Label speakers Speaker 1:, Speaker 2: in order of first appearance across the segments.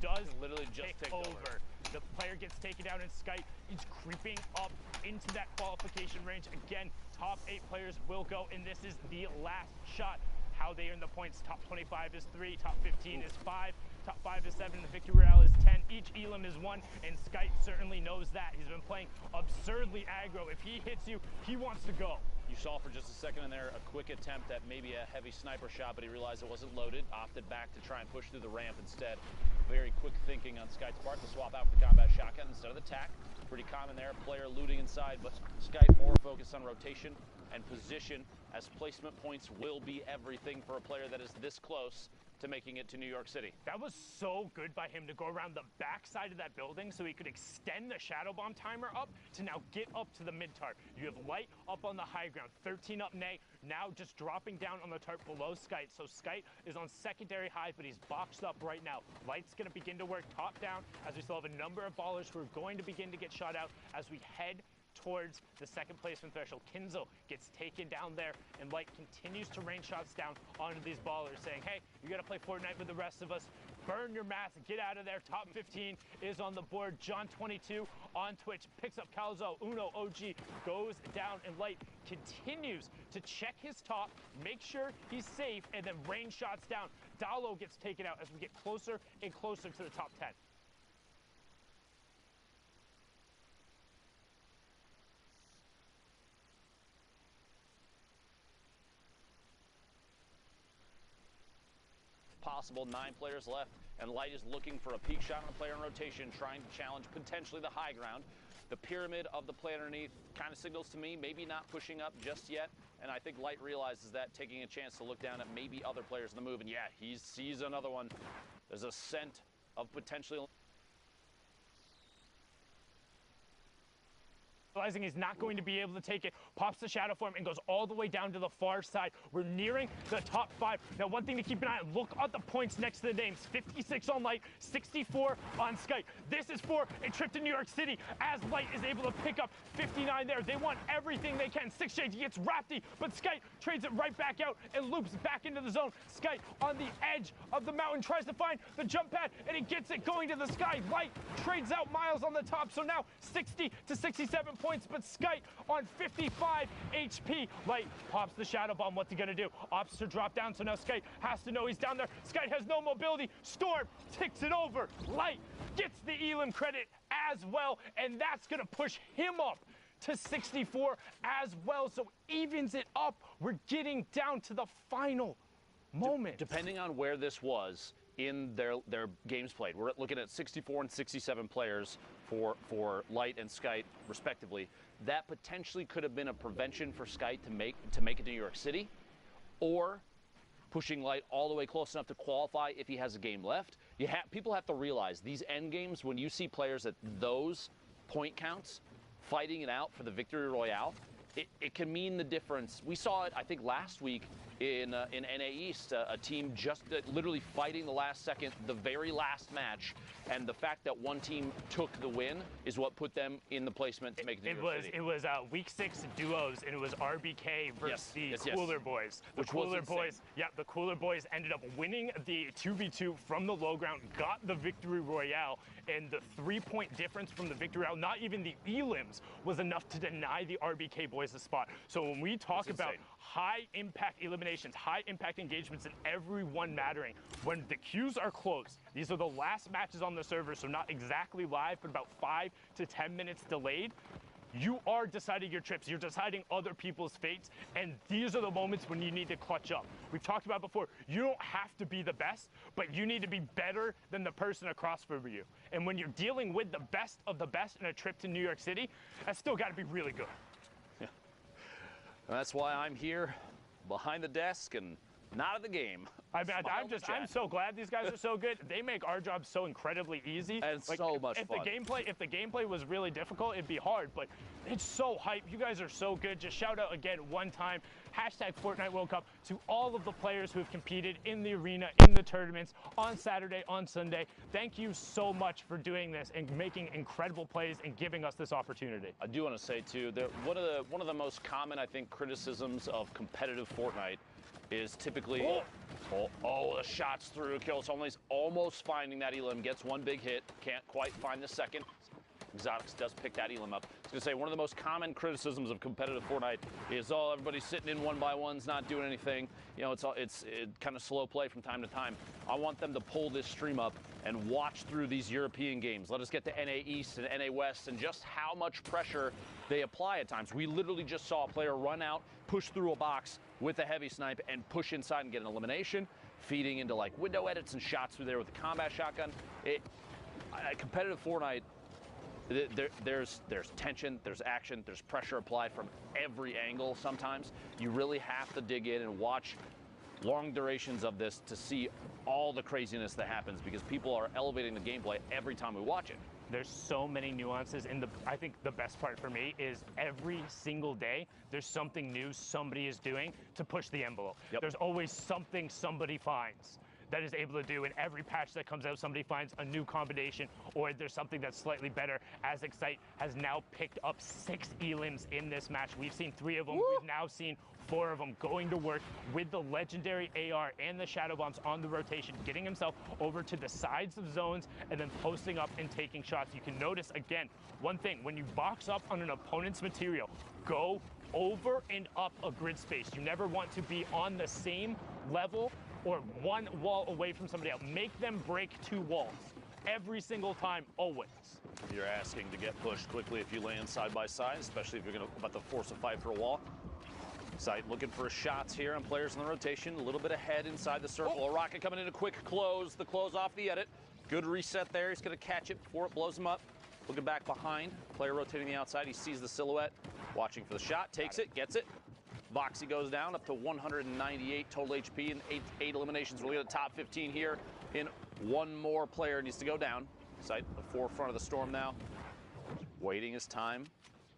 Speaker 1: does
Speaker 2: literally just
Speaker 1: take over. The player gets taken down, and Skype is creeping up into that qualification range. Again, top 8 players will go, and this is the last shot. How they earn the points: top 25 is 3, top 15 is 5, top 5 is 7, the Victory Royale is 10. Each Elim is 1, and Skype certainly knows that. He's been playing absurdly aggro. If he hits you, he wants to go.
Speaker 2: You saw for just a second in there a quick attempt at maybe a heavy sniper shot, but he realized it wasn't loaded, opted back to try and push through the ramp instead. Very quick thinking on Skype's part to swap out for the combat shotgun instead of the TAC. Pretty common there, player looting inside, but Skype more focused on rotation and position, as placement points will be everything for a player that is this close to making it to New York City.
Speaker 1: That was so good by him to go around the back side of that building so he could extend the Shadow Bomb timer up to now get up to the mid-tarp. You have Light up on the high ground, 13 up Nay, now just dropping down on the tarp below Skite. So Skite is on secondary high, but he's boxed up right now. Light's gonna begin to work top down, as we still have a number of ballers who are going to begin to get shot out as we head towards the second placement threshold. Kinzo gets taken down there, and Light continues to rain shots down onto these ballers, saying, hey, you gotta play Fortnite with the rest of us. Burn your mask, get out of there. Top 15 is on the board. John22 on Twitch picks up Calzo. Uno OG goes down, and Light continues to check his top, make sure he's safe, and then rain shots down. Dalo gets taken out as we get closer and closer to the top 10.
Speaker 2: Possible 9 players left, and Light is looking for a peak shot on a player in rotation, trying to challenge potentially the high ground. The pyramid of the play underneath kind of signals to me maybe not pushing up just yet, and I think Light realizes that, taking a chance to look down at maybe other players in the move, and yeah, he sees another one. There's a scent of potentially
Speaker 1: realizing he's not going to be able to take it, pops the shadow form and goes all the way down to the far side. We're nearing the top 5. Now, one thing to keep an eye on, look at the points next to the names. 56 on Light, 64 on Skype. This is for a trip to New York City, as Light is able to pick up 59 there. They want everything they can. 6 Shades, he gets Rapti, but Skype trades it right back out and loops back into the zone. Skype on the edge of the mountain tries to find the jump pad, and he gets it going to the sky. Light trades out Miles on the top, so now 60 to 67 points, but Skype on 55 HP. Light pops the Shadow Bomb. What's he gonna do? Opts to drop down, so now Skype has to know he's down there. Skype has no mobility. Storm ticks it over. Light gets the Elim credit as well, and that's gonna push him up to 64 as well, so evens it up. We're getting down to the final moment.
Speaker 2: Depending on where this was in their games played, we're looking at 64 and 67 players for Light and Skype respectively. That potentially could have been a prevention for Skype to make it to New York City, or pushing Light all the way close enough to qualify if he has a game left. People have to realize these end games, when you see players at those point counts fighting it out for the Victory Royale, it can mean the difference. We saw it, I think, last week in NA East, a team just literally fighting the last second, the very last match, and the fact that one team took the win is what put them in the placement to make it to New York City.
Speaker 1: It was week 6 duos, and it was RBK versus the Cooler Boys. The Cooler Boys ended up winning the 2v2 from the low ground, got the Victory Royale, and the 3-point difference from the Victory Royale, not even the Elims, was enough to deny the RBK Boys the spot. So when we talk about high impact eliminations, high impact engagements, and everyone mattering, when the queues are closed, these are the last matches on the server, so not exactly live, but about 5 to 10 minutes delayed, you are deciding your trips, you're deciding other people's fates, and these are the moments when you need to clutch up. We've talked about before, you don't have to be the best, but you need to be better than the person across from you. And when you're dealing with the best of the best in a trip to New York City, that's still got to be really good.
Speaker 2: Yeah. And that's why I'm here behind the desk and not at the game.
Speaker 1: I'm so glad these guys are so good. They make our job so incredibly easy.
Speaker 2: And so much fun.
Speaker 1: If the gameplay was really difficult, it'd be hard, but it's so hype. You guys are so good. Just shout out again one time, #Fortnite World Cup, to all of the players who have competed in the arena, in the tournaments, on Saturday, on Sunday. Thank you so much for doing this and making incredible plays and giving us this opportunity.
Speaker 2: I do want to say too that one of the most common, I think, criticisms of competitive Fortnite is typically Oh, the shots through. Kills Only's almost finding that Elim. Gets one big hit. Can't quite find the second. Exotics does pick that Elim up. I was going to say, one of the most common criticisms of competitive Fortnite is, oh, everybody's sitting in 1x1s, not doing anything. You know, it's kind of slow play from time to time. I want them to pull this stream up and watch through these European games. Let us get to NA East and NA West and just how much pressure they apply at times. We literally just saw a player run out, push through a box with a heavy snipe, and push inside and get an elimination, feeding into like window edits and shots through there with the combat shotgun. Competitive Fortnite, there's tension, there's action, there's pressure applied from every angle sometimes. You really have to dig in and watch long durations of this to see all the craziness that happens, because people are elevating the gameplay every time we watch it.
Speaker 1: There's so many nuances, and I think the best part for me is every single day there's something new somebody is doing to push the envelope.
Speaker 2: Yep.
Speaker 1: There's always something somebody finds that is able to do. In every patch that comes out, somebody finds a new combination, or there's something that's slightly better, as Excite has now picked up 6 Elims in this match. We've seen 3 of them.
Speaker 2: Woo!
Speaker 1: We've now seen 4 of them going to work with the legendary AR and the Shadow Bombs on the rotation, getting himself over to the sides of zones and then posting up and taking shots. You can notice, again, one thing, when you box up on an opponent's material, go over and up a grid space. You never want to be on the same level or one wall away from somebody else. Make them break 2 walls every single time, always.
Speaker 2: You're asking to get pushed quickly if you land side by side, especially if you're about to force a fight for a wall. Sight looking for shots here on players in the rotation. A little bit ahead inside the circle. A rocket coming in a quick close. The close off the edit. Good reset there. He's going to catch it before it blows him up. Looking back behind. Player rotating the outside. He sees the silhouette. Watching for the shot. Takes it. Gets it. Voxy goes down up to 198 total HP and 8 eliminations. We're looking at top 15 here. In one more player needs to go down. Sight the forefront of the storm now. Waiting his time.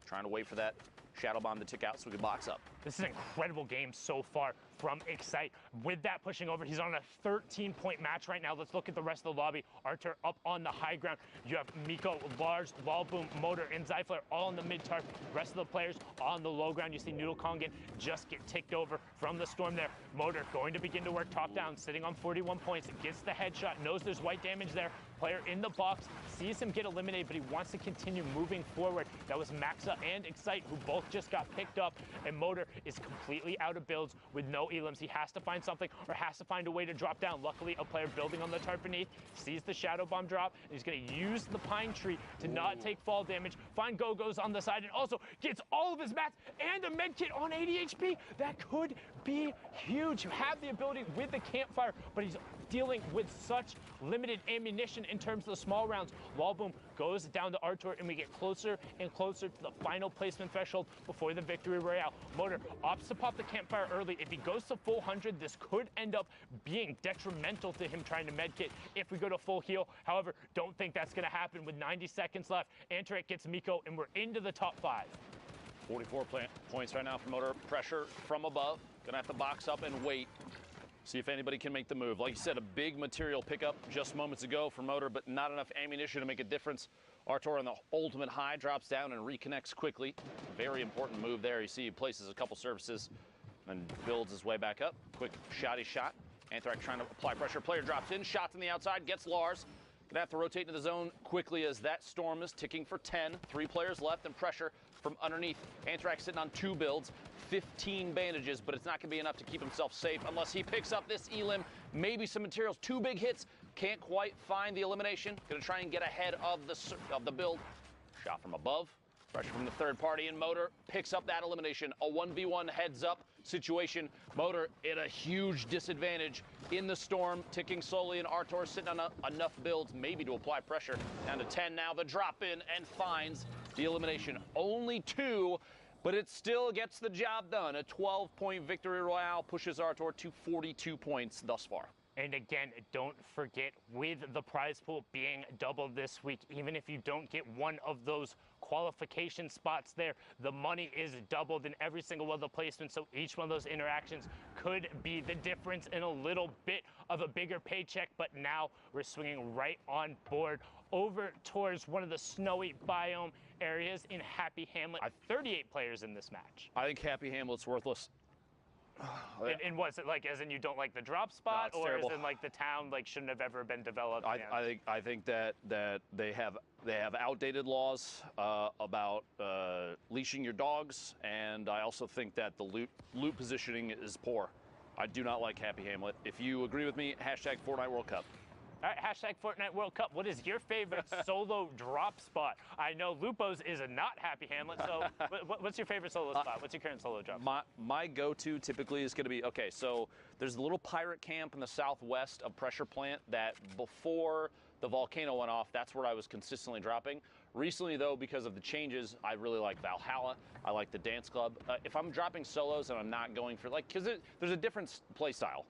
Speaker 2: Trying to wait for that Shadow Bomb to tick out so we can box up.
Speaker 1: This is an incredible game so far from Excite. With that pushing over, he's on a 13-point match right now. Let's look at the rest of the lobby. Artur up on the high ground. You have Miko, Lars, Wallboom, Motor, and Zyflare all on the mid-tarp. Rest of the players on the low ground. You see Noodle Kongan just get ticked over from the storm there. Motor going to begin to work top down, sitting on 41 points. Gets the headshot, knows there's white damage there. Player in the box, sees him get eliminated, but he wants to continue moving forward. That was Maxa and Excite, who both just got picked up, and Motor is completely out of builds with no elims. He has to find something or has to find a way to drop down. Luckily, a player building on the tarp beneath sees the Shadow Bomb drop, and he's going to use the Pine Tree to not take fall damage. Find Go-Go's on the side, and also gets all of his mats and a med kit on 80 HP. That could be huge. You have the ability with the campfire, but he's dealing with such limited ammunition in terms of the small rounds. Wallboom goes down to Artur, and we get closer and closer to the final placement threshold before the victory royale. Motor opts to pop the campfire early. If he goes to full 100, this could end up being detrimental to him trying to medkit if we go to full heal. However, don't think that's going to happen with 90 seconds left. Antaret gets Miko, and we're into the top 5.
Speaker 2: 44 points right now for Motor. Pressure from above. Gonna have to box up and wait. See if anybody can make the move. Like you said, a big material pickup just moments ago for Motor, but not enough ammunition to make a difference. Artur on the ultimate high drops down and reconnects quickly. Very important move there. You see he places a couple services and builds his way back up. Quick shotty shot. Anthrax trying to apply pressure. Player drops in, shots on the outside, gets Lars. Gonna have to rotate into the zone quickly as that storm is ticking for 10. 3 players left and pressure from underneath. Anthrax sitting on 2 builds, 15 bandages, but it's not gonna be enough to keep himself safe unless he picks up this Elim. Maybe some materials, 2 big hits. Can't quite find the elimination. Gonna try and get ahead of the build. Shot from above. Pressure from the third party, and Motor picks up that elimination. A 1v1 heads up situation. Motor at a huge disadvantage in the storm, ticking slowly, and Artur sitting on enough builds maybe to apply pressure. Down to 10 now, the drop in, and finds the elimination. Only 2, but it still gets the job done. A 12-point victory royale pushes Artur to 42 points thus far.
Speaker 1: And again, don't forget, with the prize pool being doubled this week, even if you don't get one of those qualification spots there, the money is doubled in every single one of the placements. So each one of those interactions could be the difference in a little bit of a bigger paycheck. But now we're swinging right on board over towards one of the snowy biome areas in Happy Hamlet. 38 players in this match.
Speaker 2: I think Happy Hamlet's worthless.
Speaker 1: In what's it like? As in you don't like the drop spot,
Speaker 2: it's
Speaker 1: or
Speaker 2: terrible.
Speaker 1: as in like the town like shouldn't have ever been developed?
Speaker 2: I think that they have outdated laws about leashing your dogs, and I also think that the loot positioning is poor. I do not like Happy Hamlet. If you agree with me, hashtag Fortnite World Cup.
Speaker 1: All right, hashtag Fortnite World Cup. What is your favorite solo drop spot? I know Lupo's is a not Happy Hamlet, so what's your favorite solo spot? What's your current solo drop?
Speaker 2: My go-to typically is going to be, okay, so there's a little pirate camp in the southwest of Pressure Plant that before the volcano went off, that's where I was consistently dropping. Recently, though, because of the changes, I really like Valhalla. I like the Dance Club. If I'm dropping solos and I'm not going for, like, because there's a different play style.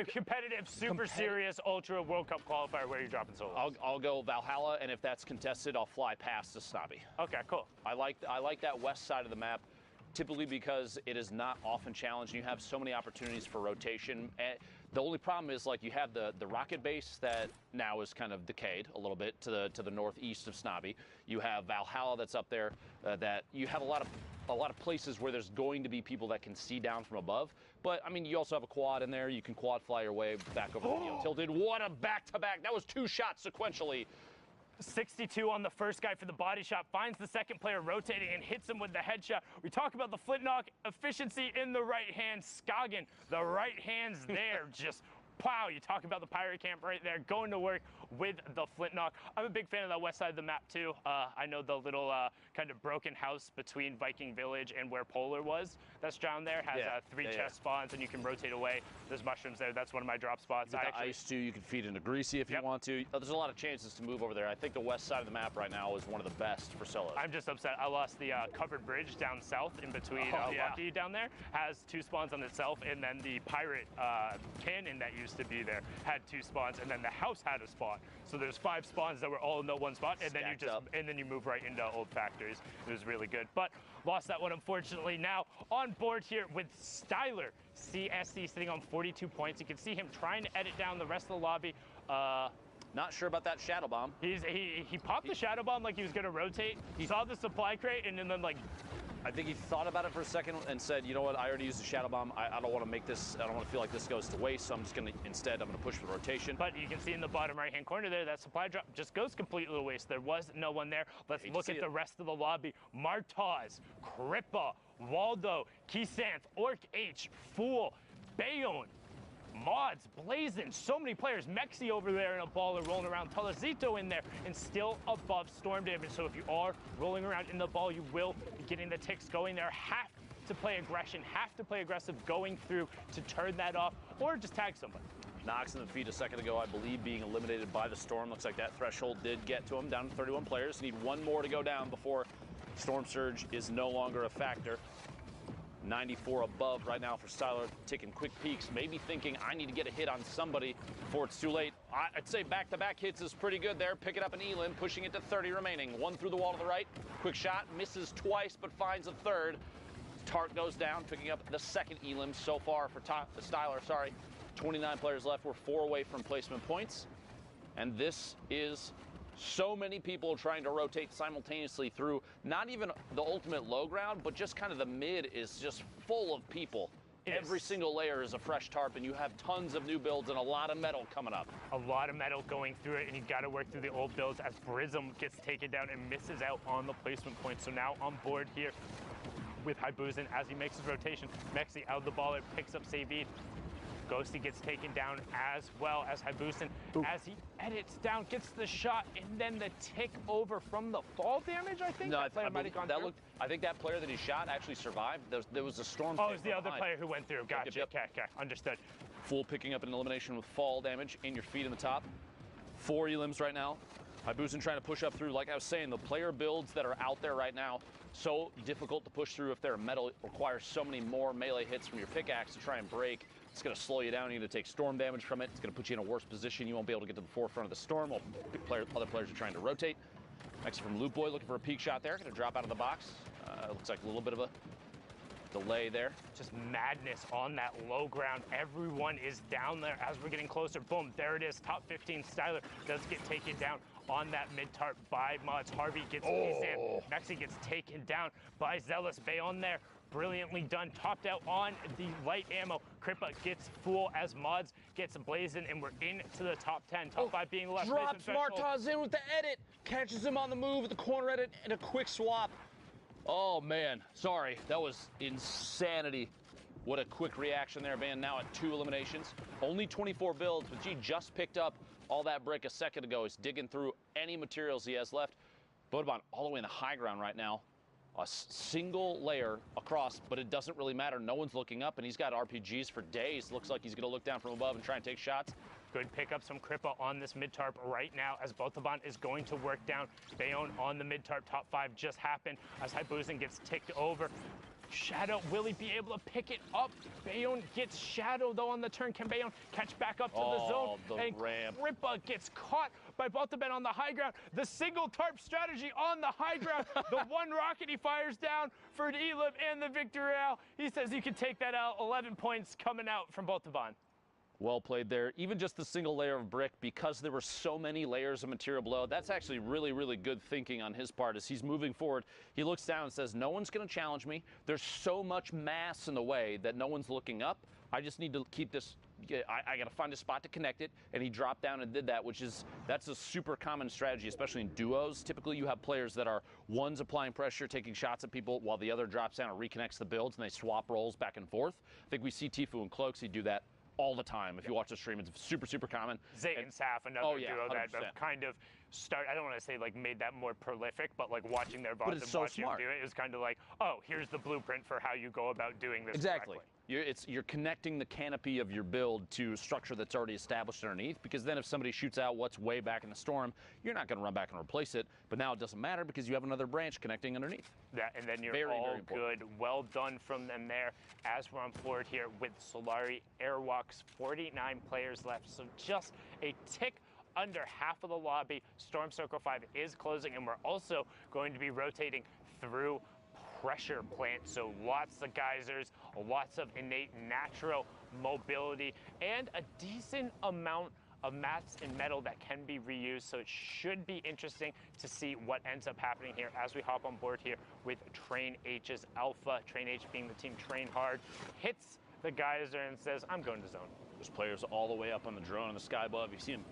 Speaker 1: Competitive, super serious, ultra World Cup qualifier. Where are you dropping solos?
Speaker 2: I'll go Valhalla, and if that's contested, I'll fly past the Snobby.
Speaker 1: Okay, cool.
Speaker 2: I like that west side of the map, typically because it is not often challenged. You have so many opportunities for rotation. The only problem is, like, you have the rocket base that now is kind of decayed a little bit to the northeast of Snobby. You have Valhalla that's up there. That you have a lot of places where there's going to be people that can see down from above. But I mean, you also have a quad in there. You can quad fly your way back over the Neo Tilted. What a back-to-back! That was 2 shots sequentially.
Speaker 1: 62 on the first guy for the body shot, finds the second player rotating and hits him with the headshot. We talk about the Flintlock efficiency in the right hand. Scoggin, the right hand's there, just wow, you talk about the pirate camp right there, going to work with the Flintlock. I'm a big fan of that west side of the map too. I know the little kind of broken house between Viking Village and where Polar was, that's down there, has 3 chest spawns and you can rotate away. There's mushrooms there. That's one of my drop spots.
Speaker 2: Ice too, you can feed into Greasy if you want to. There's a lot of chances to move over there. I think the west side of the map right now is one of the best for solos.
Speaker 1: I'm just upset. I lost the covered bridge down south in between Lucky down there. Has 2 spawns on itself, and then the pirate cannon that used to be there had 2 spawns, and then the house had a spawn. So there's 5 spawns that were all in that one spot, and then you move right into old factories. It was really good, but lost that one unfortunately. Now on board here with Styler, CSC sitting on 42 points. You can see him trying to edit down the rest of the lobby.
Speaker 2: Not sure about that shadow bomb.
Speaker 1: He popped the shadow bomb like he was going to rotate. He saw the supply crate and then like.
Speaker 2: I think he thought about it for a second and said, you know what, I already used the shadow bomb. I don't want to make this, I don't want to feel like this goes to waste, so I'm just going to, instead, I'm going to push for rotation.
Speaker 1: But you can see in the bottom right-hand corner there, that supply drop just goes completely to waste. There was no one there. Let's look at the rest of the lobby. Martaz, Crippa, Waldo, Kisanth, Orc H, Fool, Bayonne, Mods, Blazin, so many players. Mexi over there in a baller rolling around. Talazito in there and still above storm damage. So if you are rolling around in the ball, you will be getting the ticks going there. Have to play aggression, have to play aggressive going through to turn that off or just tag somebody.
Speaker 2: Knox in the feed a second ago, I believe, being eliminated by the Storm. Looks like that threshold did get to him, down to 31 players. Need 1 more to go down before Storm Surge is no longer a factor. 94 above right now for Styler, taking quick peeks, maybe thinking I need to get a hit on somebody before it's too late. I'd say back-to-back hits is pretty good there. Pick it up an Elim, pushing it to 30 remaining. 1 through the wall to the right. Quick shot, misses twice, but finds a third. Tart goes down, picking up the second Elim so far for Styler, sorry. 29 players left. We're 4 away from placement points. And this is so many people trying to rotate simultaneously through not even the ultimate low ground, but just kind of the mid is just full of people. Every single layer is a fresh tarp, and you have tons of new builds and a lot of metal coming up.
Speaker 1: A lot of metal going through it, and you got to work through the old builds as Brism gets taken down and misses out on the placement point. So now on board here with Haibuzin as he makes his rotation. Mexi out of the ball, it picks up Savid. Ghosty gets taken down as well as Haibuzin as he edits down, gets the shot, and then the tick over from the fall damage, I think?
Speaker 2: No,
Speaker 1: that player might have gone through.
Speaker 2: I think that player that he shot actually survived. There was a storm.
Speaker 1: Oh, it was the other player who went through. Gotcha.
Speaker 2: Yep.
Speaker 1: Okay, understood.
Speaker 2: Fool picking up an elimination with fall damage in your feet in the top. 4 Elims right now. Haibuzin trying to push up through. Like I was saying, the player builds that are out there right now, so difficult to push through if they're metal. It requires so many more melee hits from your pickaxe to try and break. It's going to slow you down. You're going to take storm damage from it. It's going to put you in a worse position. You won't be able to get to the forefront of the storm while other players are trying to rotate. Next from Loot Boy looking for a peek shot there. Going to drop out of the box. Looks like a little bit of a delay there.
Speaker 1: Just madness on that low ground. Everyone is down there as we're getting closer. Boom, there it is. Top 15 Styler does get taken down on that mid-tarp by Mods. Harvey gets Mexi gets taken down by Zealous. Bayonne there. brilliantly done. Topped out on the light ammo. Kripa gets full as Mods gets blazing, and we're into the top 10. Top 5 being left.
Speaker 2: Drops Martaz in with the edit. Catches him on the move with the corner edit and a quick swap. Oh, man. Sorry. That was insanity. What a quick reaction there, man. Now at 2 eliminations. Only 24 builds, but G just picked up all that brick a second ago. He's digging through any materials he has left. Bodeban all the way in the high ground right now. A single layer across, but it doesn't really matter. No one's looking up, and he's got RPGs for days. Looks like he's going to look down from above and try and take shots.
Speaker 1: Good pickups from Kripa on this mid-tarp right now as Botaban is going to work down. Bayonne on the mid-tarp. Top 5 just happened as Haibuzin gets ticked over. Shadow, will he be able to pick it up? Bayonne gets Shadow, though, on the turn. Can Bayonne catch back up to the zone? And
Speaker 2: ramp.
Speaker 1: Kripa gets caught by Botaban on the high ground. The single tarp strategy on the high ground. The one rocket he fires down for an Elib and the Victoreal. He says you can take that out. 11 points coming out from Botaban.
Speaker 2: Well played there. Even just the single layer of brick, because there were so many layers of material below, that's actually really, really good thinking on his part. As he's moving forward, he looks down and says, no one's going to challenge me. There's so much mass in the way that no one's looking up. I just need to keep this, I got to find a spot to connect it. And he dropped down and did that, that's a super common strategy, especially in duos. Typically, you have players that are one's applying pressure, taking shots at people, while the other drops down and reconnects the builds, and they swap roles back and forth. I think we see Tfue and Cloakzy do that all the time. If you watch the stream, it's super, super common.
Speaker 1: Zay and Saf, another duo
Speaker 2: 100%.
Speaker 1: that kind of I don't want to say like made that more prolific, but like watching their VODs and
Speaker 2: so
Speaker 1: watching
Speaker 2: smart.
Speaker 1: them do it is kind of like, oh, here's the blueprint for how you go about doing this
Speaker 2: Exactly.
Speaker 1: correctly.
Speaker 2: You're connecting the canopy of your build to structure that's already established underneath, because then if somebody shoots out what's way back in the storm, you're not going to run back and replace it. But now it doesn't matter because you have another branch connecting underneath.
Speaker 1: Yeah, and then you're
Speaker 2: Very,
Speaker 1: all
Speaker 2: very important.
Speaker 1: good. Well done from them there. As we're on board here with Solari Airwalks, 49 players left, so just a tick under half of the lobby. Storm Circle 5 is closing, and we're also going to be rotating through pressure plant, so lots of geysers, lots of innate natural mobility, and a decent amount of mats and metal that can be reused, so it should be interesting to see what ends up happening here as we hop on board here with Train H's Alpha. Train H being the team Train Hard, hits the geyser and says, I'm going to zone.
Speaker 2: There's players all the way up on the drone in the sky above. You see him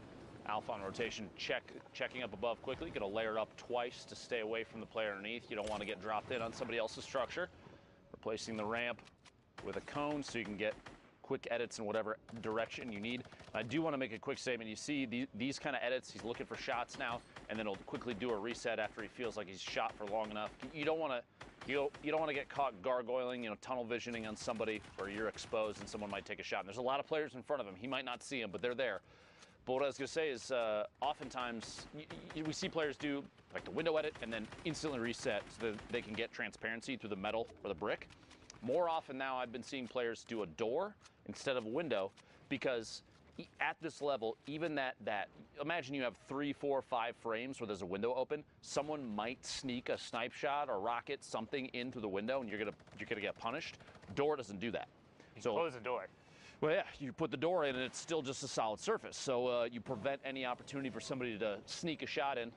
Speaker 2: Alpha on rotation, checking up above quickly. Going to layer up twice to stay away from the player underneath. You don't want to get dropped in on somebody else's structure. Replacing the ramp with a cone so you can get quick edits in whatever direction you need. I do want to make a quick statement. You see these kind of edits, he's looking for shots now, and then he'll quickly do a reset after he feels like he's shot for long enough. You don't want to get caught gargoyling, tunnel visioning on somebody where you're exposed and someone might take a shot. And there's a lot of players in front of him. He might not see them, but they're there. But what I was going to say is oftentimes we see players do like the window edit and then instantly reset so that they can get transparency through the metal or the brick. More often now I've been seeing players do a door instead of a window, because at this level, even that imagine you have 3, 4, 5 frames where there's a window open, someone might sneak a snipe shot or rocket something in through the window and you're gonna get punished. Door doesn't do that.
Speaker 1: So close the door.
Speaker 2: Well, yeah, you put the door in and it's still just a solid surface. So you prevent any opportunity for somebody to sneak a shot in.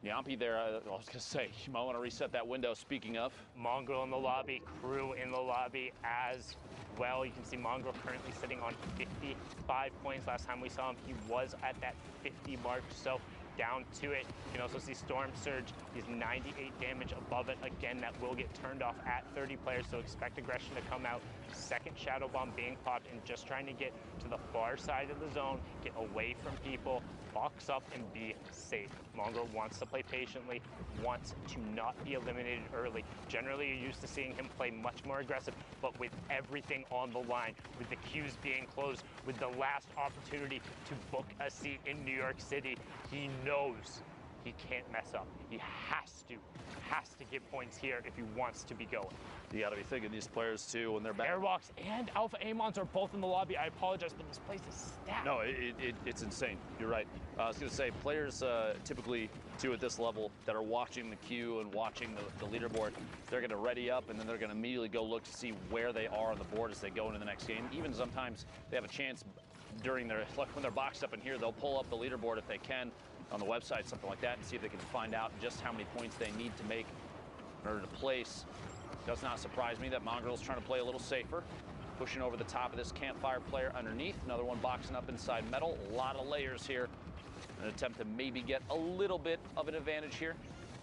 Speaker 2: Yampi there, I was going to say, you might want to reset that window, speaking of.
Speaker 1: Mongrel in the lobby, Crew in the lobby as well. You can see Mongrel currently sitting on 55 points. Last time we saw him, he was at that 50 mark, so down to it. You can also see Storm Surge. He's 98 damage above it. Again, that will get turned off at 30 players, so expect aggression to come out. Second Shadow Bomb being popped and just trying to get to the far side of the zone, get away from people, box up and be safe. Mongrel wants to play patiently, wants to not be eliminated early. Generally, you're used to seeing him play much more aggressive, but with everything on the line, with the queues being closed, with the last opportunity to book a seat in New York City, he knows he can't mess up. He has to get points here if he wants to be going.
Speaker 2: You got to be thinking these players too when they're back.
Speaker 1: Airwalks and Alpha Amons are both in the lobby. I apologize, but this place is stacked.
Speaker 2: No, it's insane. You're right. I was going to say, players typically too at this level that are watching the queue and watching the leaderboard, they're going to ready up and then they're going to immediately go look to see where they are on the board as they go into the next game. Even sometimes they have a chance during their, like when they're boxed up in here, they'll pull up the leaderboard if they can on the website, something like that, and see if they can find out just how many points they need to make in order to place Does not surprise me that Mongrel's trying to play a little safer. Pushing over the top of this Campfire player underneath. Another one boxing up inside Metal. A lot of layers here. An attempt to maybe get a little bit of an advantage here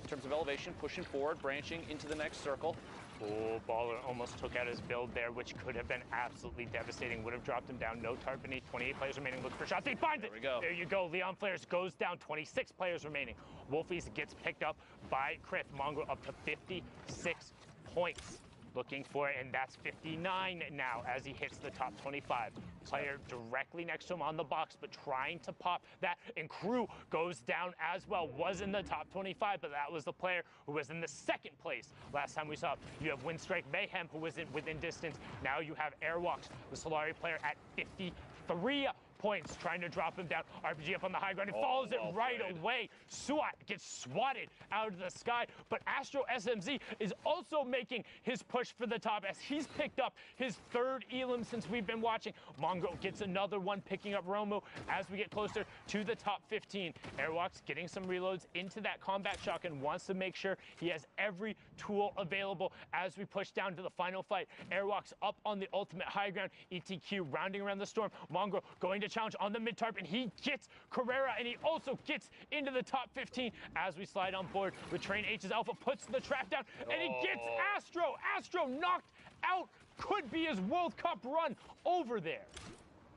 Speaker 2: in terms of elevation. Pushing forward, branching into the next circle.
Speaker 1: Oh, Baller almost took out his build there, which could have been absolutely devastating. Would have dropped him down. No tarp beneath. 28 players remaining. Look for shots. He finds it.
Speaker 2: There we go.
Speaker 1: There you go. Leon Flares goes down. 26 players remaining. Wolfies gets picked up by Criff. Mongrel up to 56 points. Looking for it, and that's 59 now as he hits the top 25. Player directly next to him on the box, but trying to pop that, and Crew goes down as well. Was in the top 25, but that was the player who was in the second place last time we saw him. You have Windstrike Mayhem, who was within distance. Now you have Airwalks, the Solari player, at 53 points, trying to drop him down. RPG up on the high ground. He follows it right away. Suat gets swatted out of the sky, but Astro SMZ is also making his push for the top as he's picked up his third Elam since we've been watching. Mongrel gets another one, picking up Romo as we get closer to the top 15. Airwalks getting some reloads into that combat shotgun, wants to make sure he has every tool available as we push down to the final fight. Airwalks up on the ultimate high ground. ETQ rounding around the storm. Mongrel going to challenge on the mid-tarp, and he gets Carrera, and he also gets into the top 15 as we slide on board with Train H's Alpha, puts the trap down, and he gets Astro. Astro knocked out. Could be his World Cup run over there.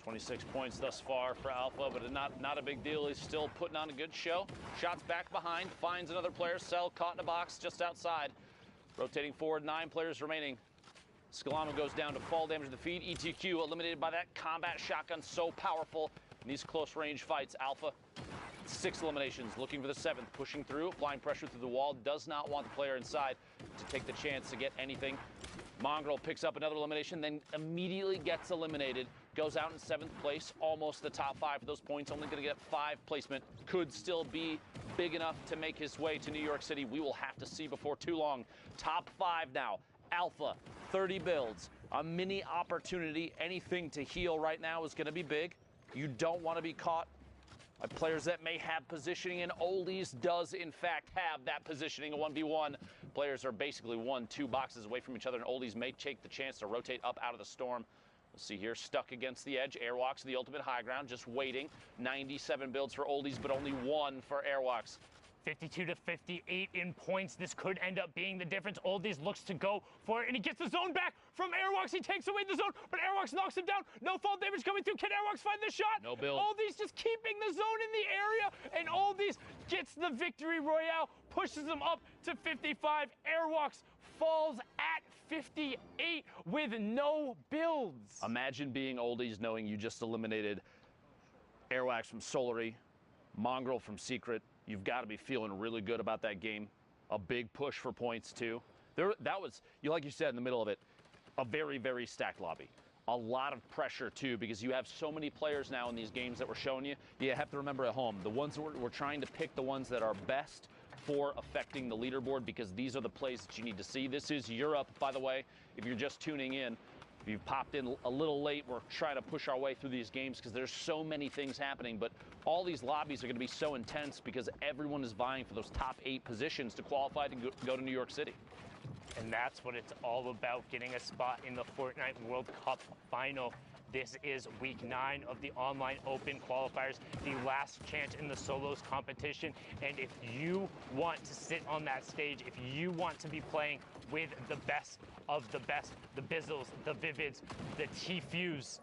Speaker 2: 26 points thus far for Alpha, but not a big deal. He's still putting on a good show. Shots back behind, finds another player. Cell caught in a box just outside. Rotating forward, 9 players remaining. Scalamo goes down to fall damage to the feed. ETQ eliminated by that combat shotgun, so powerful in these close range fights. Alpha, 6 eliminations, looking for the 7th, pushing through, applying pressure through the wall, does not want the player inside to take the chance to get anything. Mongrel picks up another elimination, then immediately gets eliminated, goes out in 7th place, almost the top 5 for those points, only going to get 5 placement. Could still be big enough to make his way to New York City. We will have to see before too long. Top 5 now. Alpha, 30 builds, a mini opportunity. Anything to heal right now is going to be big. You don't want to be caught by players that may have positioning, and Oldies does in fact have that positioning. A 1v1. Players are basically 1-2 boxes away from each other, and Oldies may take the chance to rotate up out of the storm. We'll see here, stuck against the edge. Airwalks, the ultimate high ground, just waiting. 97 builds for Oldies, but only 1 for Airwalks.
Speaker 1: 52 to 58 in points. This could end up being the difference. Oldies looks to go for it, and he gets the zone back from Airwalks. He takes away the zone, but Airwalks knocks him down. No fall damage coming through. Can Airwalks find the shot?
Speaker 2: No build.
Speaker 1: Oldies just keeping the zone in the area, and Oldies gets the victory royale, pushes him up to 55. Airwalks falls at 58 with no builds.
Speaker 2: Imagine being Oldies knowing you just eliminated Airwalks from Solary, Mongrel from Secret. You've got to be feeling really good about that game. A big push for points, too. That was, like you said in the middle of it, a very, very stacked lobby. A lot of pressure, too, because you have so many players now in these games that we're showing you. You have to remember at home, the ones that we're trying to pick the ones that are best for affecting the leaderboard, because these are the plays that you need to see. This is Europe, by the way, if you're just tuning in. If you've popped in a little late, we're trying to push our way through these games because there's so many things happening, but all these lobbies are going to be so intense because everyone is vying for those top 8 positions to qualify to go to New York City.
Speaker 1: And that's what it's all about, getting a spot in the Fortnite World Cup final. This is week 9 of the online open qualifiers, the last chance in the solos competition. And if you want to sit on that stage, if you want to be playing with the best of the best, the Bizzles, the Vivids, the T-Fuse,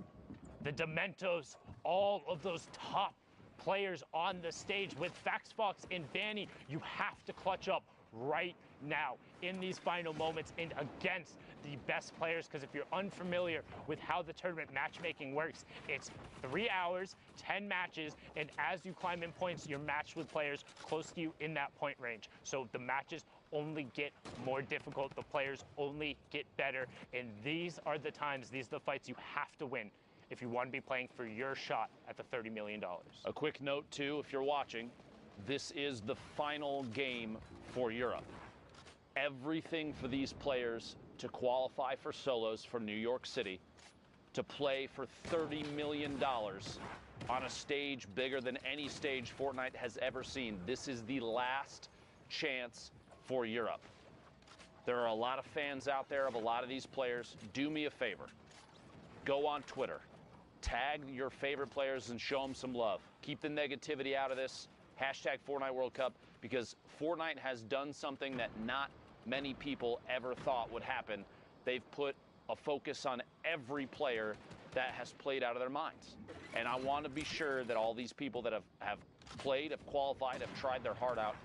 Speaker 1: the Dementos, all of those top players on the stage with FaxFox and Vanny, you have to clutch up right now in these final moments and against the best players, because if you're unfamiliar with how the tournament matchmaking works, it's 3 hours, 10 matches, and as you climb in points, you're matched with players close to you in that point range. So the matches only get more difficult, the players only get better, and these are the times, these are the fights you have to win if you want to be playing for your shot at the $30 million.
Speaker 2: A quick note, too, if you're watching, this is the final game for Europe. Everything for these players to qualify for solos for New York City, to play for $30 million on a stage bigger than any stage Fortnite has ever seen. This is the last chance for Europe. There are a lot of fans out there of a lot of these players. Do me a favor. Go on Twitter. Tag your favorite players and show them some love. Keep the negativity out of this. Hashtag Fortnite World Cup, because Fortnite has done something that not many people ever thought would happen. They've put a focus on every player that has played out of their minds. And I want to be sure that all these people that have played, have qualified, have tried their heart out,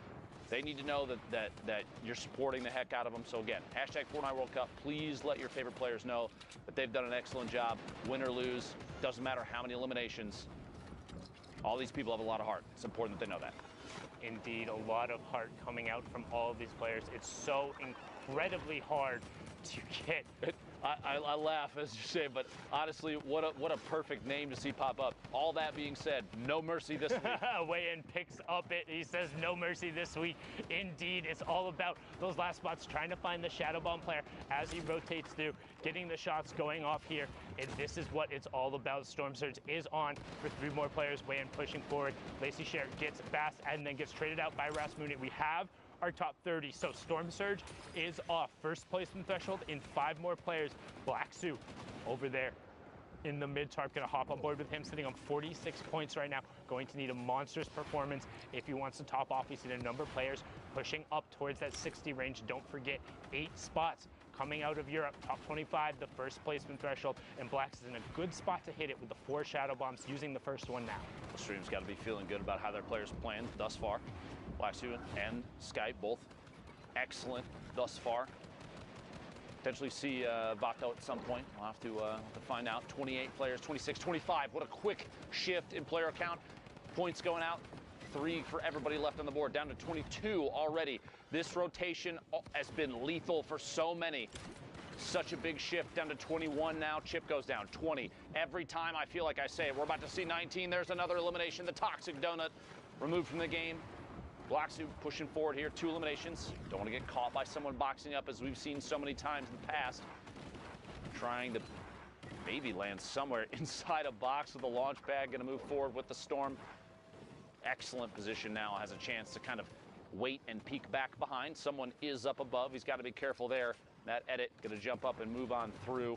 Speaker 2: they need to know that you're supporting the heck out of them. So again, hashtag Fortnite World Cup. Please let your favorite players know that they've done an excellent job. Win or lose, doesn't matter how many eliminations. All these people have a lot of heart. It's important that they know that.
Speaker 1: Indeed, a lot of heart coming out from all of these players. It's so incredibly hard to get.
Speaker 2: I laugh as you say, but honestly, what a perfect name to see pop up. All that being said, no mercy this week.
Speaker 1: Weigh-in picks up it. He says no mercy this week. Indeed, it's all about those last spots, trying to find the Shadow Bomb player as he rotates through, getting the shots going off here. And this is what it's all about. Storm Surge is on for 3 more players. Weigh-in pushing forward. Lacey Sher gets fast and then gets traded out by Rasmussen. We have our top 30. So Storm Surge is off. First placement threshold in 5 more players. Blacksu over there in the mid-tarp, going to hop on board with him, sitting on 46 points right now. Going to need a monstrous performance if he wants to top off. He's seen a number of players pushing up towards that 60 range. Don't forget, 8 spots coming out of Europe. Top 25, the first placement threshold, and Blacks is in a good spot to hit it with the 4 Shadow Bombs, using the first one now.
Speaker 2: The stream's got to be feeling good about how their players playing thus far. Blacksu and Skype both excellent thus far. Potentially see Vato at some point. We'll have to find out. 28 players, 26, 25. What a quick shift in player count. Points going out. 3 for everybody left on the board. Down to 22 already. This rotation has been lethal for so many. Such a big shift. Down to 21 now. Chip goes down. 20. Every time I feel like I say it, we're about to see 19. There's another elimination. The Toxic Donut removed from the game. Blacksu pushing forward here, 2 eliminations. Don't want to get caught by someone boxing up, as we've seen so many times in the past. Trying to maybe land somewhere inside a box with a launch pad. Going to move forward with the Storm. Excellent position now. Has a chance to kind of wait and peek back behind. Someone is up above. He's got to be careful there. That Edit going to jump up and move on through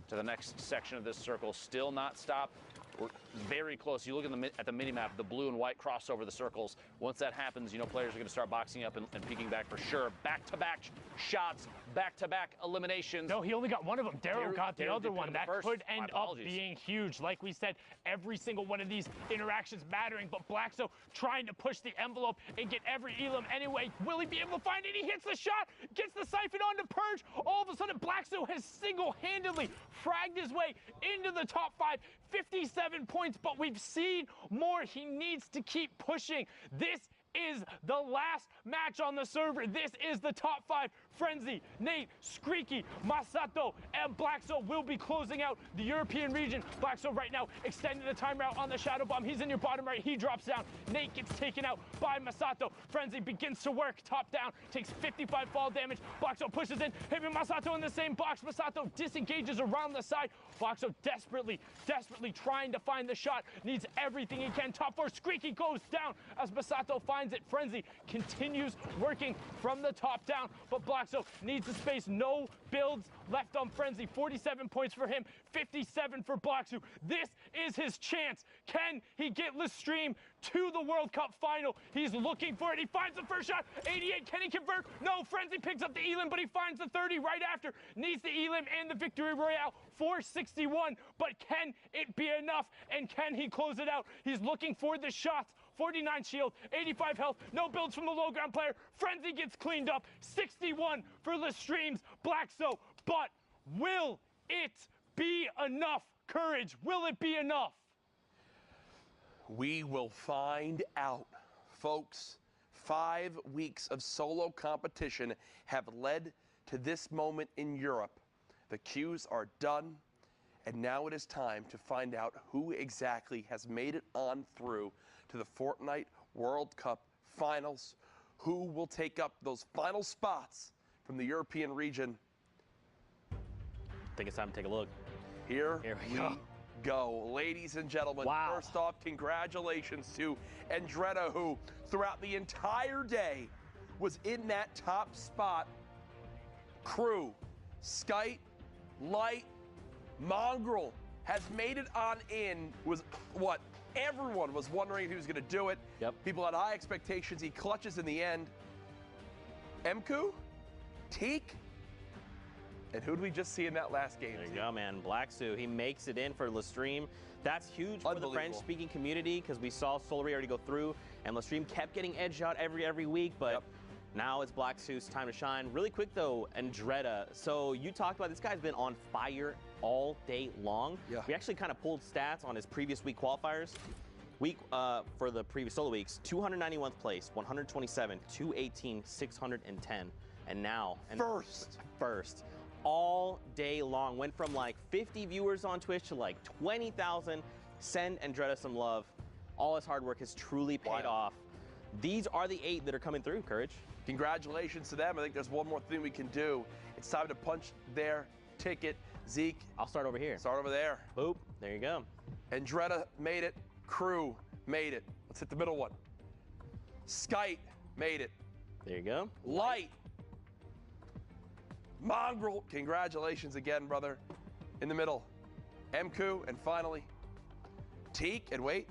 Speaker 2: to the next section of this circle. Still not stopped. We're very close. You look at the mini-map, the blue and white cross over the circles. Once that happens, you know players are going to start boxing up and peeking back for sure. Back-to-back shots, back-to-back eliminations.
Speaker 1: No, he only got one of them. Daryl got the other one. That could end up
Speaker 2: apologies.
Speaker 1: being huge. Like we said, every single one of these interactions mattering, but Blackso trying to push the envelope and get every elim anyway. Will he be able to find it? He hits the shot, gets the siphon on to Purge. All of a sudden, Blackso has single-handedly fragged his way into the top 5. 57 points, but we've seen more. He needs to keep pushing. This is the last match on the server. This is the top 5. Frenzy, Nate, Screeky, Masato, and Blackso will be closing out the European region. Blackso right now extending the timeout on the Shadow Bomb. He's in your bottom right. He drops down. Nate gets taken out by Masato. Frenzy begins to work. Top down. Takes 55 fall damage. Blackso pushes in. Him and Masato in the same box. Masato disengages around the side. Blackso desperately trying to find the shot. Needs everything he can. Top 4. Screeky goes down as Masato finds it. Frenzy continues working from the top down, but Blackso needs the space. No builds left on Frenzy. 47 points for him, 57 for Blacksu. This is his chance. Can he get Lestream to the World Cup final? He's looking for it. He finds the first shot. 88. Can he convert? No. Frenzy picks up the elim, but he finds the 30 right after. Needs the elim and the victory royale. 461. But can it be enough? And can he close it out? He's looking for the shots. 49 shield, 85 health, no builds from the low ground player. Frenzy gets cleaned up. 61 for Lestream's Blackso. But will it be enough? Courage, will it be enough?
Speaker 3: We will find out, folks. 5 weeks of solo competition have led to this moment in Europe. The queues are done, and now it is time to find out who exactly has made it on through to the Fortnite World Cup finals. Who will take up those final spots from the European region?
Speaker 4: I think it's time to take a look.
Speaker 3: Here
Speaker 4: we
Speaker 3: go. Ladies and gentlemen,
Speaker 4: Wow.
Speaker 3: First off, congratulations to Andretta, who throughout the entire day was in that top spot Crew, Skite, Light, Mongrel has made it on in. Was what everyone was wondering if he was going to do it.
Speaker 4: Yep.
Speaker 3: People had high expectations. He clutches in the end. Emku, Teak, and who did we just see in that last game?
Speaker 4: There you go, man. Blacksu, he makes it in for Lestream. That's huge for the French-speaking community because we saw Solary already go through, and Lestream kept getting edged out every week, but now it's Blacksu's time to shine. Really quick, though, Andretta. So you talked about this guy's been on fire all day long.
Speaker 3: Yeah.
Speaker 4: We actually kind of pulled stats on his previous week qualifiers. For the previous solo weeks, 291th place, 127, 218, 610, and now first all day long. Went from like 50 viewers on Twitch to like 20,000. Send Andretta some love. All his hard work has truly paid off. These are the 8 that are coming through, Courage.
Speaker 3: Congratulations to them. I think there's one more thing we can do. It's time to punch their ticket. Zeke,
Speaker 4: I'll start over here.
Speaker 3: Start over there.
Speaker 4: Boop. There you go.
Speaker 3: Andretta made it. Crew made it. Let's hit the middle one. Skite made it.
Speaker 4: There you go.
Speaker 3: Light. Mongrel. Congratulations again, brother. In the middle. Emku, and finally, Teak, and wait.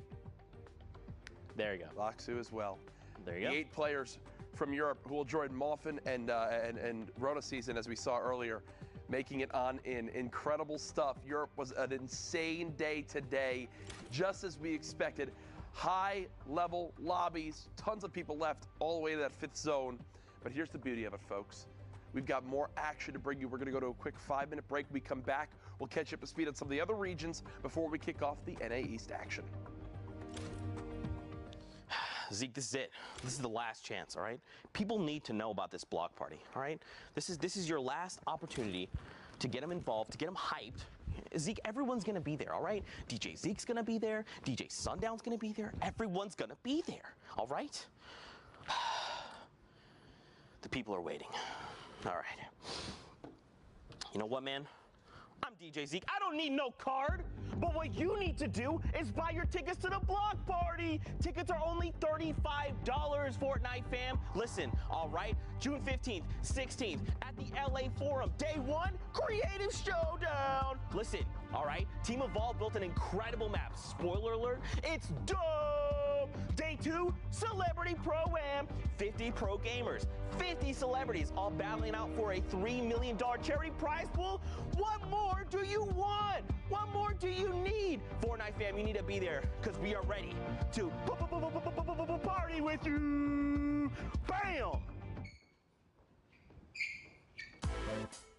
Speaker 4: There you go.
Speaker 3: Blacksu as well.
Speaker 4: There you go.
Speaker 3: The 8 players from Europe who will join Moffin and Rona season, as we saw earlier, making it on in. Incredible stuff. Europe was an insane day today, just as we expected. High-level lobbies, tons of people left all the way to that 5th zone. But here's the beauty of it, folks. We've got more action to bring you. We're going to go to a quick 5-minute break. When we come back, we'll catch you up to speed on some of the other regions before we kick off the NA East action.
Speaker 4: Zeke, this is it. This is the last chance, all right? People need to know about this block party, all right? This is your last opportunity to get them involved, to get them hyped. Zeke, everyone's gonna be there, all right? DJ Zeke's gonna be there. DJ Sundown's gonna be there. Everyone's gonna be there, all right? The people are waiting. All right. You know what, man? I'm DJ Zeke. I don't need no card. But what you need to do is buy your tickets to the block party. Tickets are only $35, Fortnite fam. Listen, all right, June 15th, 16th at the LA Forum. Day 1, Creative Showdown. Listen, all right, Team Evolve built an incredible map. Spoiler alert, it's dope. Day 2, Celebrity Pro-Am. 50 pro gamers, 50 celebrities, all battling out for a $3 million charity prize pool. What more do you want? What more do you need? Fortnite fam, you need to be there because we are ready to party with you. Bam!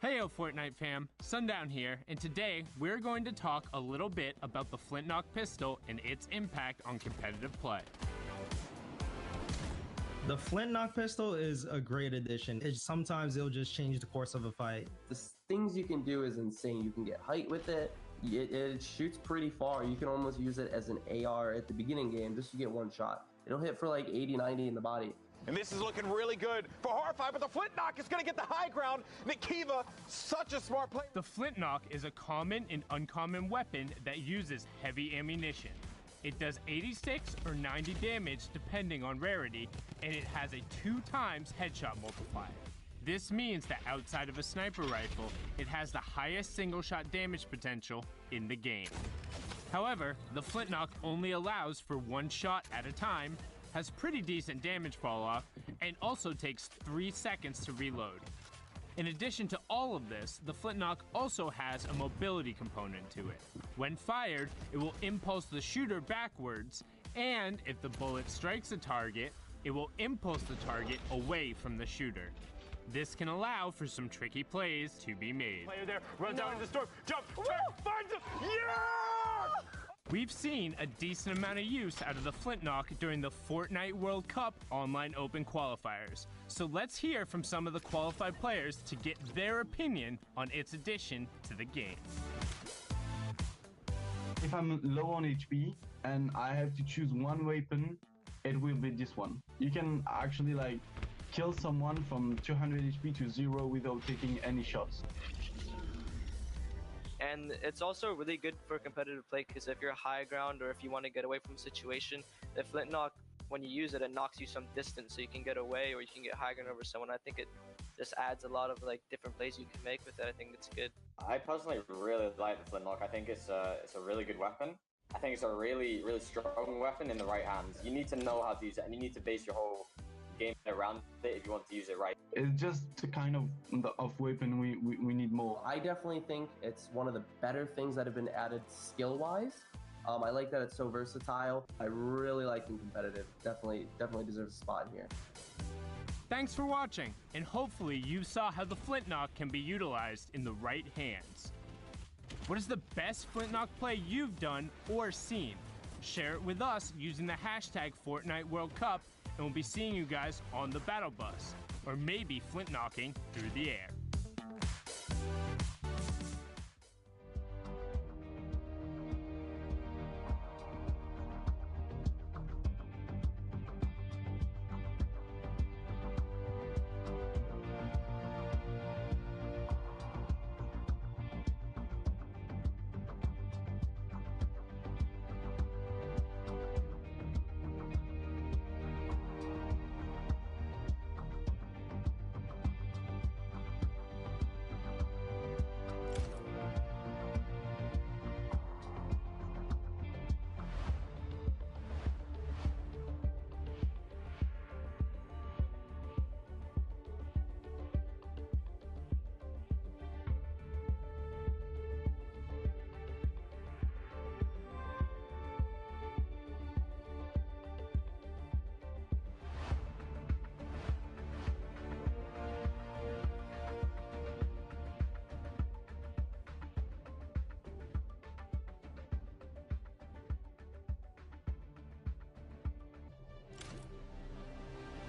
Speaker 1: Heyo Fortnite fam, Sundown here, and today we're going to talk a little bit about the Flintlock pistol and its impact on competitive play.
Speaker 5: The Flintlock pistol is a great addition. Sometimes it'll just change the course of a fight.
Speaker 6: The things you can do is insane. You can get height with it. It shoots pretty far. You can almost use it as an AR at the beginning game just to get one shot. It'll hit for like 80, 90 in the body.
Speaker 7: And this is looking really good for Horrify, but the Flintlock is going to get the high ground. Nikiva, such a smart player.
Speaker 1: The Flintlock is a common and uncommon weapon that uses heavy ammunition. It does 86 or 90 damage depending on rarity, and it has a 2 times headshot multiplier. This means that outside of a sniper rifle, it has the highest single shot damage potential in the game. However, the Flintlock only allows for 1 shot at a time, has pretty decent damage fall off, and also takes 3 seconds to reload. In addition to all of this, the Flintlock also has a mobility component to it. When fired, it will impulse the shooter backwards, and if the bullet strikes a target, it will impulse the target away from the shooter. This can allow for some tricky plays to be made. Player there, runs out in the storm, jump, finds him, yeah! We've seen a decent amount of use out of the Flintlock during the Fortnite World Cup online open qualifiers. So let's hear from some of the qualified players to get their opinion on its addition to the game.
Speaker 8: If I'm low on HP and I have to choose one weapon, it will be this one. You can actually like kill someone from 200 HP to 0 without taking any shots.
Speaker 9: And it's also really good for competitive play because if you're high ground or if you want to get away from a situation, the Flintlock, when you use it, it knocks you some distance so you can get away or you can get high ground over someone. I think just adds a lot of like different plays you can make with it. I think it's good.
Speaker 10: I personally really like the flintlock. I think it's a really good weapon. I think it's a really, really strong weapon in the right hands. You need to know how to use it, and you need to base your whole game around it if you want to use it right.
Speaker 8: It's just the kind of weapon we need more.
Speaker 6: I definitely think it's one of the better things that have been added skill-wise. I like that it's so versatile. I really like it competitive. Definitely deserves a spot in here.
Speaker 1: Thanks for watching, and hopefully you saw how the Flintlock can be utilized in the right hands. What is the best Flintlock play you've done or seen? Share it with us using the hashtag Fortnite World Cup, and we'll be seeing you guys on the battle bus, or maybe Flintlocking through the air.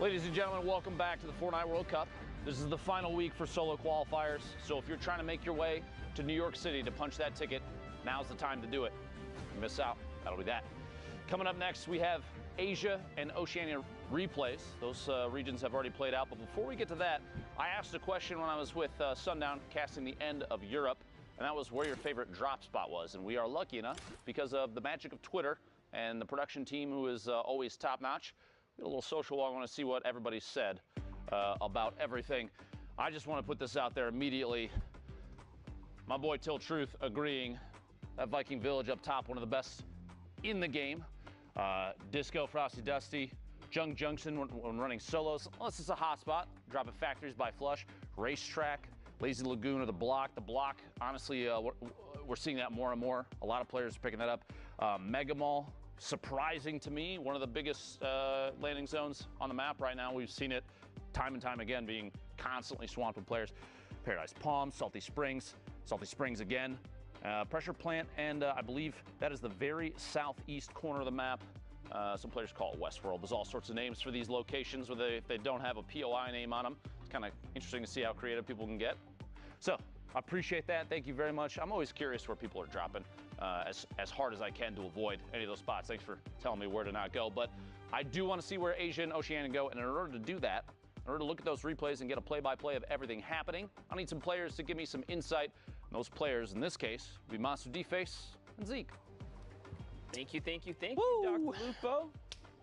Speaker 2: Ladies and gentlemen, welcome back to the Fortnite World Cup. This is the final week for solo qualifiers, so if you're trying to make your way to New York City to punch that ticket, now's the time to do it. If you miss out, that'll be that. Coming up next, we have Asia and Oceania replays. Those regions have already played out, but before we get to that, I asked a question when I was with Sundown casting the end of Europe, and that was where your favorite drop spot was. And we are lucky enough, because of the magic of Twitter and the production team who is always top-notch, a little social walk. I want to see what everybody said about everything. I just want to put this out there immediately. My boy Till Truth agreeing that Viking Village up top, one of the best in the game. Disco, Frosty Dusty, Jung Junction when running solos. Unless it's a hotspot, dropping factories by Flush. Racetrack, Lazy Lagoon or the Block. The Block, honestly, we're seeing that more and more. A lot of players are picking that up. Mega Mall. Surprising to me, one of the biggest landing zones on the map right now. We've seen it time and time again being constantly swamped with players. Paradise Palms, Salty Springs again, Pressure Plant, and I believe that is the very southeast corner of the map. Some players call it Westworld. There's all sorts of names for these locations where if they don't have a POI name on them. It's kind of interesting to see how creative people can get. So I appreciate that. Thank you very much. I'm always curious where people are dropping as hard as I can to avoid any of those spots. Thanks for telling me where to not go. But I do want to see where Asia and Oceania go. And in order to do that, in order to look at those replays and get a play-by-play of everything happening, I need some players to give me some insight. And those players, in this case, would be Monster D-Face and Zeke.
Speaker 11: Thank you, Dr. Lupo.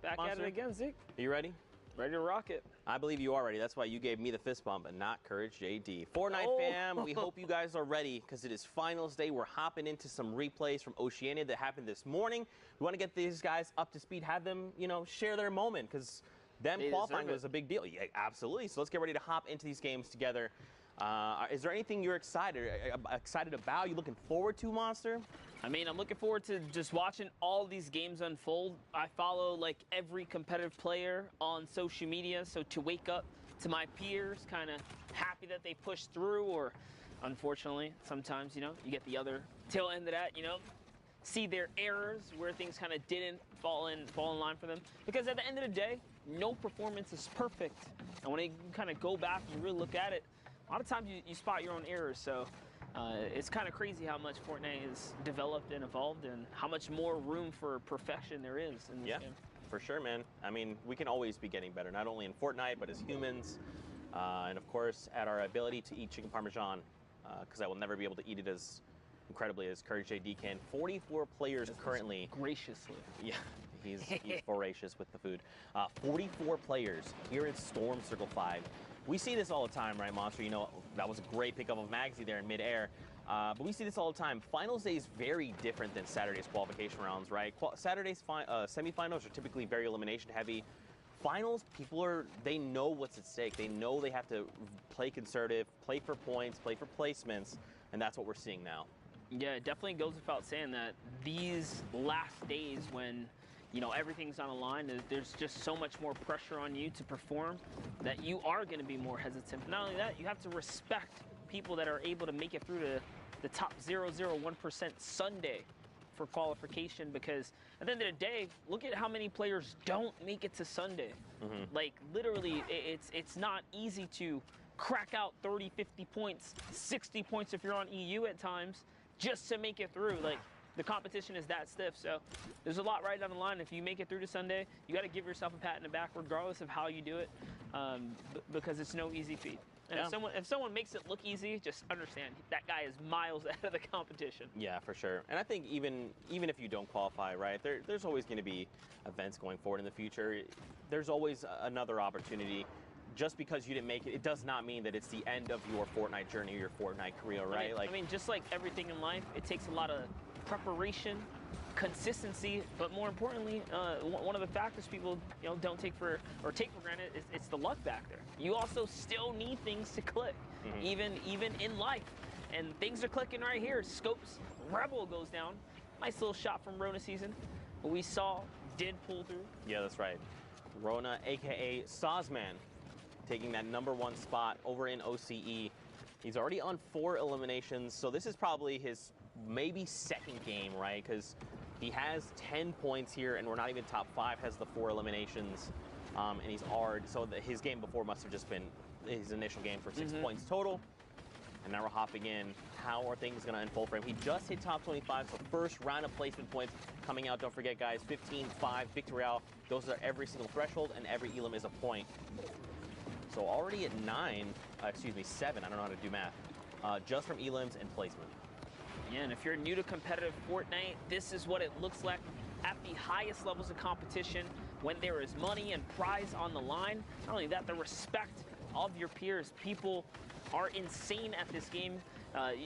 Speaker 11: Back
Speaker 4: Monster,
Speaker 11: at it again, Zeke.
Speaker 4: Are you ready?
Speaker 11: Ready to rock it.
Speaker 4: I believe you are ready. That's why you gave me the fist bump and not Courage JD. Fortnite fam, we hope you guys are ready because it is finals day. We're hopping into some replays from Oceania that happened this morning. We want to get these guys up to speed, have them, share their moment because them qualifying was a big deal. Yeah, absolutely. So let's get ready to hop into these games together. Is there anything you're excited about? You looking forward to, Monster?
Speaker 11: I mean, I'm looking forward to just watching all these games unfold. I follow like every competitive player on social media, so to wake up to my peers, kind of happy that they pushed through, or unfortunately, sometimes, you get the other tail end of that, see their errors where things kind of didn't fall in line for them. Because at the end of the day, no performance is perfect. And when you kind of go back and really look at it, a lot of times you spot your own errors. So it's kind of crazy how much Fortnite has developed and evolved and how much more room for perfection there is in this game.
Speaker 4: For sure, man. I mean, we can always be getting better, not only in Fortnite, but as humans. And of course, at our ability to eat chicken parmesan, because I will never be able to eat it as incredibly as Courage JD can. 44 players currently.
Speaker 11: Graciously.
Speaker 4: Yeah, he's voracious with the food. 44 players here in Storm Circle 5. we see this all the time, right, Monster? You know, that was a great pickup of Magsy there in midair. But we see this all the time. Finals day is very different than Saturday's qualification rounds, right? Saturday's semifinals are typically very elimination heavy. Finals, they know what's at stake. They know they have to play conservative, play for points, play for placements, and that's what we're seeing now.
Speaker 11: Yeah, it definitely goes without saying that these last days when, you know, everything's on the line, there's just so much more pressure on you to perform that you are going to be more hesitant. But not only that, you have to respect people that are able to make it through to the top 0.01% Sunday for qualification, because at the end of the day, look at how many players don't make it to Sunday. Like, literally, it's not easy to crack out 30, 50 points, 60 points if you're on EU at times, just to make it through. Like, the competition is that stiff, so there's a lot right down the line. If you make it through to Sunday, you got to give yourself a pat in the back, regardless of how you do it, because it's no easy feat. And if someone makes it look easy, just understand that guy is miles ahead of the competition.
Speaker 4: Yeah, for sure. And I think even if you don't qualify, right, there's always going to be events going forward in the future. There's always another opportunity. Just because you didn't make it, it does not mean that it's the end of your Fortnite journey or your Fortnite career, right?
Speaker 11: I mean, just like everything in life, it takes a lot of preparation, consistency, but more importantly, one of the factors people don't take for granted is it's the luck factor. You also still need things to click, even in life, and things are clicking right here. Scopes Rebel goes down, nice little shot from Rona Season, what we saw did pull through.
Speaker 4: Yeah, that's right. Rona, aka Sozman, taking that #1 spot over in OCE. He's already on 4 eliminations, so this is probably his maybe second game, right? Because he has 10 points here, and we're not even top 5, has the 4 eliminations, and he's hard. So his game before must have just been his initial game for 6 points total. And now we're hopping in. How are things going to unfold for him? He just hit top 25, so first round of placement points coming out. Don't forget, guys, 15, 5, Victorial. Those are every single threshold, and every elim is a point. So already at 7, I don't know how to do math, just from elims and placement.
Speaker 11: Yeah, and if you're new to competitive Fortnite, this is what it looks like at the highest levels of competition when there is money and prize on the line. Not only that, the respect of your peers. People are insane at this game.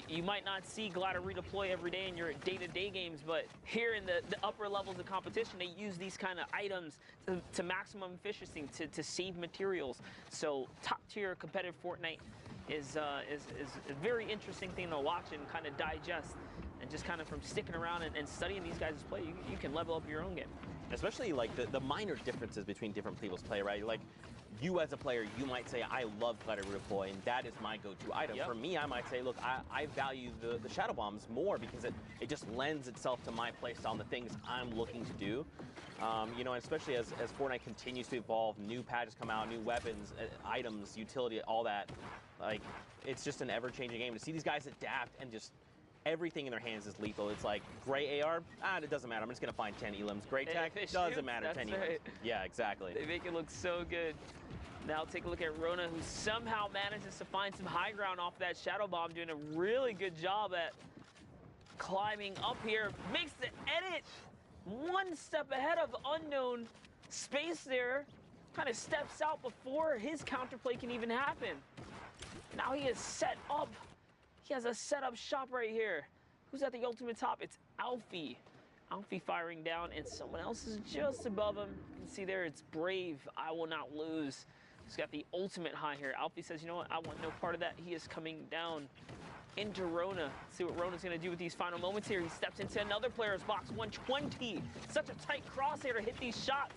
Speaker 11: You might not see Glider redeploy every day in your day-to-day games, but here in the upper levels of competition, they use these kind of items to maximum efficiency, to save materials. So top-tier competitive Fortnite is a very interesting thing to watch and kind of digest. And just kind of from sticking around and studying these guys' play, you can level up your own game.
Speaker 4: Especially like the minor differences between different people's play, right? Like, you as a player, you might say, I love Glider redeploy, and that is my go-to item. For me, I might say, look, I value the Shadow Bombs more because it just lends itself to my playstyle and the things I'm looking to do. You know, and especially as Fortnite continues to evolve, new patches come out, new weapons, items, utility, all that. Like, it's just an ever-changing game. To see these guys adapt and just everything in their hands is lethal. It's like, gray AR, it doesn't matter. I'm just going to find 10 elims. Gray tech, doesn't matter, 10 elims. Yeah, exactly.
Speaker 11: They make it look so good. Now take a look at Rona, who somehow manages to find some high ground off that Shadow Bomb, doing a really good job at climbing up here. Makes the edit one step ahead of Unknown. Space there, kind of steps out before his counterplay can even happen. Now he is set up. He has a setup shop right here. Who's at the ultimate top? It's Alfie. Alfie firing down, and someone else is just above him. You can see there, it's Brave. I will not lose. He's got the ultimate high here. Alfie says, you know what? I want no part of that. He is coming down into Rona. Let's see what Rona's going to do with these final moments here. He steps into another player's box. 120. Such a tight crosshair to hit these shots.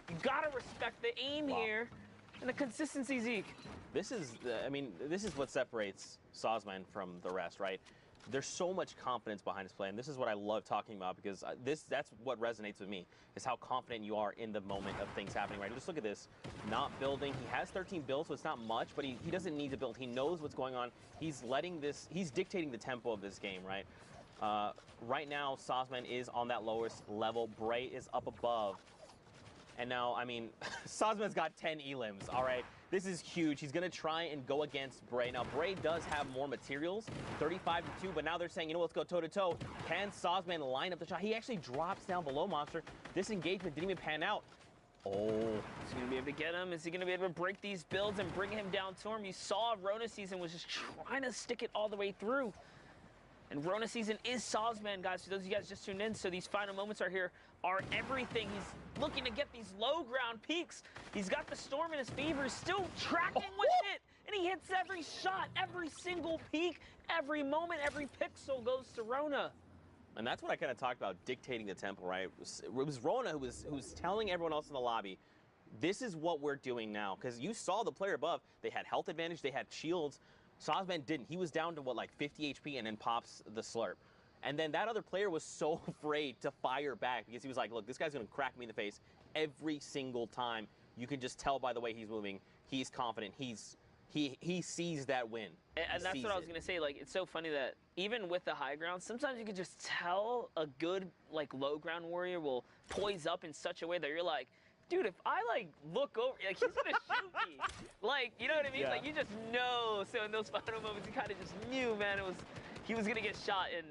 Speaker 11: You got to respect the aim here and the consistency, Zeke.
Speaker 4: This is, this is what separates Sozman from the rest, right? There's so much confidence behind his play, and this is what I love talking about, because that's what resonates with me, is how confident you are in the moment of things happening, right? Just look at this, not building. He has 13 builds, so it's not much, but he doesn't need to build. He knows what's going on. He's dictating the tempo of this game, right? Right now, Sozman is on that lowest level. Bray is up above. And now, I mean, Sozman's got 10 elims, all right? This is huge. He's going to try and go against Bray. Now, Bray does have more materials, 35-2, but now they're saying, you know, let's go toe-to-toe. Can Sozman line up the shot? He actually drops down below Monster. This engagement didn't even pan out.
Speaker 11: Oh, is he going to be able to get him? Is he going to be able to break these builds and bring him down to him? You saw Rona Season was just trying to stick it all the way through. And Rona Season is Sawsman, guys. For those of you guys just tuned in, so these final moments are here, are everything. He's looking to get these low ground peaks. He's got the Storm in his favor. He's still tracking with it. And he hits every shot, every single peak, every moment, every pixel goes to Rona.
Speaker 4: And that's what I kind of talked about, dictating the tempo, right? It was Rona who was telling everyone else in the lobby, this is what we're doing now. Because you saw the player above, they had health advantage, they had shields. Sawsman didn't. He was down to, what, like 50 HP and then pops the slurp. And then that other player was so afraid to fire back because he was like, look, this guy's going to crack me in the face every single time. You can just tell by the way he's moving. He's confident. He sees that win.
Speaker 11: And that's what I was going to say. Like, it's so funny that even with the high ground, sometimes you can just tell a good, like, low ground warrior will poise up in such a way that you're like, dude, if I, like, look over, like, he's going to shoot me. Like, you know what I mean?
Speaker 4: Yeah.
Speaker 11: Like, you just know. So in those final moments, you kind of just knew, man, he was going to get shot. And,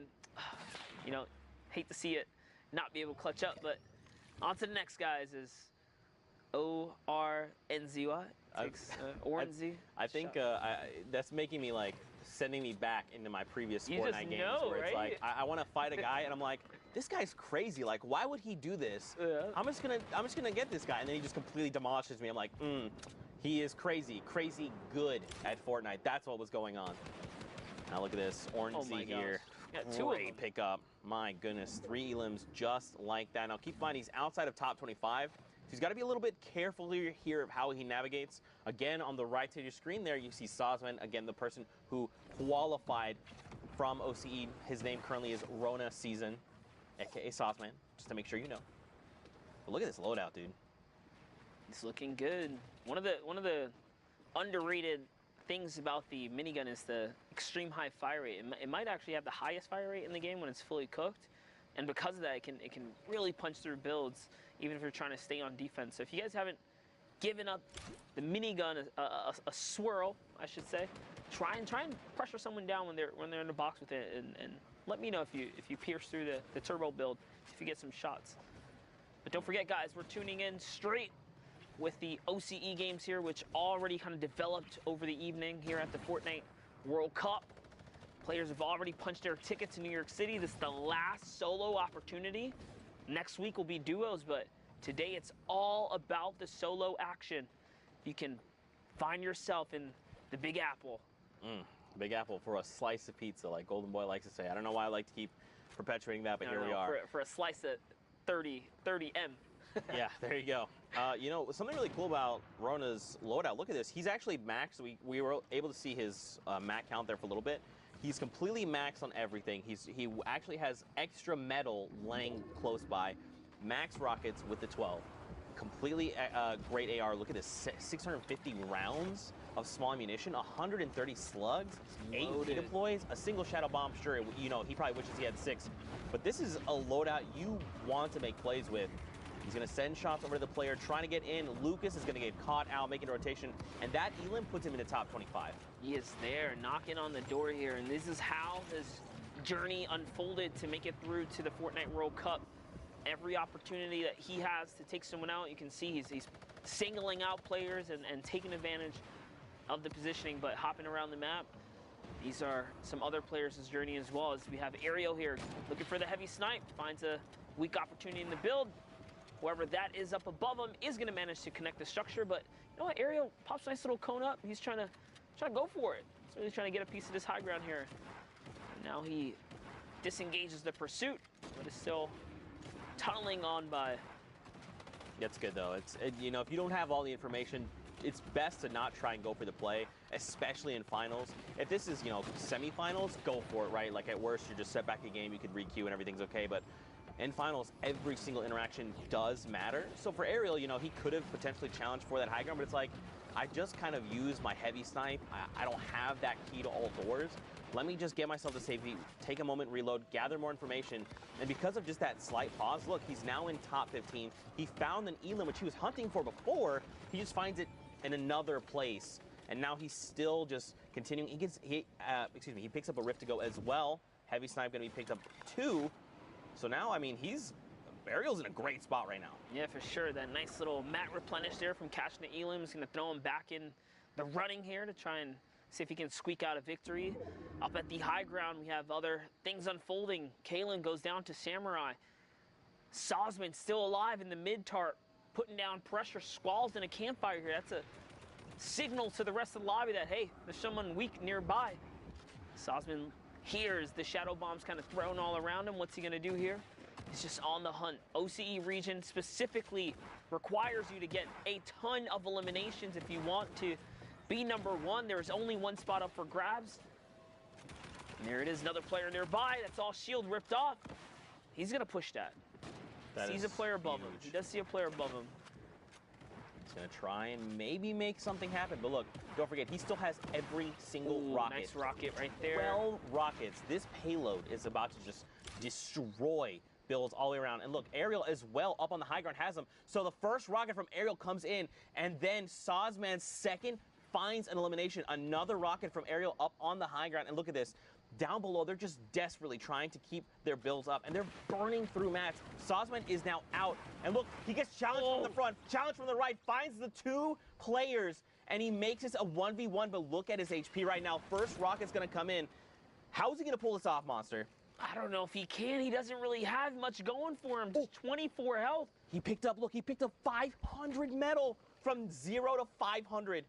Speaker 11: you know, hate to see it not be able to clutch up. But on to the next, guys, is ORNZY. Ornzy.
Speaker 4: I think that's making me, like, sending me back into my previous
Speaker 11: You
Speaker 4: Fortnite
Speaker 11: just
Speaker 4: games
Speaker 11: know,
Speaker 4: where it's
Speaker 11: right?
Speaker 4: like I want to fight a guy and I'm like, this guy's crazy. Like, why would he do this?
Speaker 11: Yeah.
Speaker 4: I'm just gonna get this guy, and then he just completely demolishes me. I'm like, he is crazy good at Fortnite. That's what was going on. Now look at this, Ornzy
Speaker 11: my
Speaker 4: here.
Speaker 11: gosh. Yeah, 2 of
Speaker 4: Great
Speaker 11: them.
Speaker 4: pickup. My goodness, 3 elims just like that. Now keep in mind he's outside of top 25. So he's got to be a little bit careful here of how he navigates. Again, on the right side of your screen there, you see Sawsman, again, the person who qualified from OCE. His name currently is Rona Season, aka Sawsman, just to make sure you know. But look at this loadout, dude.
Speaker 11: It's looking good. One of the underrated things about the minigun is the extreme high fire rate. It might actually have the highest fire rate in the game when it's fully cooked, and because of that, it can really punch through builds, even if you're trying to stay on defense. So if you guys haven't given up the minigun a swirl, I should say, try and pressure someone down when they're in the box with it, and let me know if you pierce through the turbo build, if you get some shots. But don't forget, guys, we're tuning in straight with the OCE games here, which already kind of developed over the evening here at the Fortnite World Cup. Players have already punched their ticket to New York City. This is the last solo opportunity. Next week will be duos, but today it's all about the solo action. You can find yourself in the Big Apple.
Speaker 4: Big Apple for a slice of pizza, like Golden Boy likes to say. I don't know why I like to keep perpetuating that, but here we are.
Speaker 11: For a slice at 30M.
Speaker 4: Yeah, there you go. You know, something really cool about Rona's loadout, look at this. He's actually maxed. We were able to see his mat count there for a little bit. He's completely maxed on everything. He actually has extra metal laying close by. Max rockets with the 12. Completely great AR. Look at this, 650 rounds of small ammunition, 130 slugs, 8 deploys, a single shadow bomb. Sure, you know, he probably wishes he had 6. But this is a loadout you want to make plays with. He's going to send shots over to the player, trying to get in. Lucas is going to get caught out, making a rotation, and that elim puts him in the top 25.
Speaker 11: He is there, knocking on the door here, and this is how his journey unfolded to make it through to the Fortnite World Cup. Every opportunity that he has to take someone out, you can see he's singling out players and taking advantage of the positioning, but hopping around the map. These are some other players' journey as well, as we have Ariel here looking for the heavy snipe, finds a weak opportunity in the build. Whoever that is up above him is going to manage to connect the structure, but you know what? Ariel pops a nice little cone up. He's trying to go for it. He's really trying to get a piece of this high ground here. And now he disengages the pursuit, but is still tunneling on by.
Speaker 4: That's good though. You know, if you don't have all the information, it's best to not try and go for the play, especially in finals. If this is, you know, semifinals, go for it, right? Like at worst, you're just set back a game, you could re-queue and everything's okay, but in finals, every single interaction does matter. So for Ariel, you know, he could have potentially challenged for that high ground, but it's like, I just kind of use my heavy snipe. I don't have that key to all doors. Let me just get myself to safety, take a moment, reload, gather more information. And because of just that slight pause, look, he's now in top 15. He found an elim, which he was hunting for before. He just finds it in another place. And now he's still just continuing. He picks up a Rift to go as well. Heavy snipe going to be picked up too. So now, I mean, he's Ariel's in a great spot right now.
Speaker 11: Yeah, for sure. That nice little mat replenish there from catching the Elam is going to throw him back in the running here to try and see if he can squeak out a victory. Up at the high ground, we have other things unfolding. Kalen goes down to Samurai. Sosman still alive in the mid-tart, putting down pressure. Squall's in a campfire here. That's a signal to the rest of the lobby that, hey, there's someone weak nearby. Sosman hears the shadow bombs kind of thrown all around him. What's he going to do here? He's just on the hunt. OCE region specifically requires you to get a ton of eliminations if you want to be number one. There's only one spot up for grabs. And there it is, another player nearby. That's all shield ripped off. He's going to push that. Sees a player above him. He does see a player above him.
Speaker 4: He's going to try and maybe make something happen. But look, don't forget, he still has every single rocket.
Speaker 11: Nice rocket right there.
Speaker 4: 12 rockets. This payload is about to just destroy builds all the way around. And look, Ariel as well up on the high ground has them. So the first rocket from Ariel comes in, and then Sosman's second finds an elimination. Another rocket from Ariel up on the high ground. And look at this. Down below, they're just desperately trying to keep their builds up, and they're burning through mats. Sosman is now out, and look, he gets challenged from the front, challenged from the right, finds the two players, and he makes this a 1v1, but look at his HP right now. First rocket's gonna come in. How is he gonna pull this off, Monster?
Speaker 11: I don't know if he can. He doesn't really have much going for him. Just 24 health.
Speaker 4: He picked up 500 metal from 0 to 500.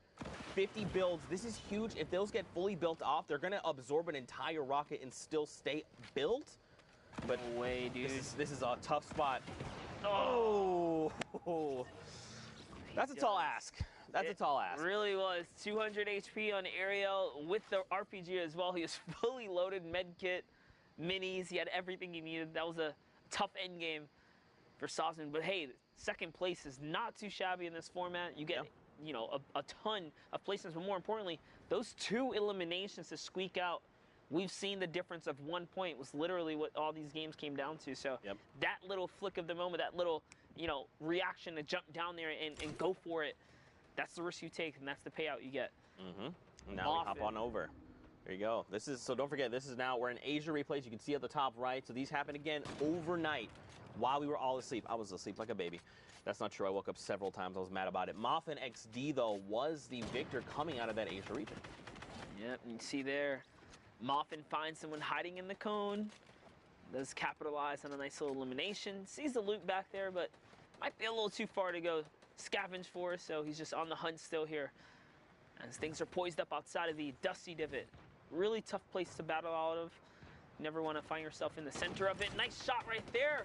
Speaker 4: 50 builds. This is huge. If those get fully built off, they're going to absorb an entire rocket and still stay built. But
Speaker 11: no way, dude.
Speaker 4: This is a tough spot. Oh. That's a tall ask. That's a tall ask.
Speaker 11: Really was. 200 HP on Ariel with the RPG as well. He was fully loaded, med kit, minis. He had everything he needed. That was a tough end game for Sosman. But hey, second place is not too shabby in this format. You get you know, a ton of placements, but more importantly, those two eliminations to squeak out, we've seen the difference of 1 point was literally what all these games came down to. So that little flick of the moment, that little, you know, reaction to jump down there and go for it, that's the risk you take, and that's the payout you get.
Speaker 4: Now we hop on over. There you go. This is, so don't forget, this is now, we're in Asia replays. You can see at the top right. So these happen again overnight while we were all asleep. I was asleep like a baby. That's not true. I woke up several times. I was mad about it. Moffin XD, though, was the victor coming out of that Asia region.
Speaker 11: Yep, and you see there, Moffin finds someone hiding in the cone. Does capitalize on a nice little elimination. Sees the loot back there, but might be a little too far to go scavenge for, so he's just on the hunt still here. As things are poised up outside of the Dusty Divot. Really tough place to battle out of. You never want to find yourself in the center of it. Nice shot right there.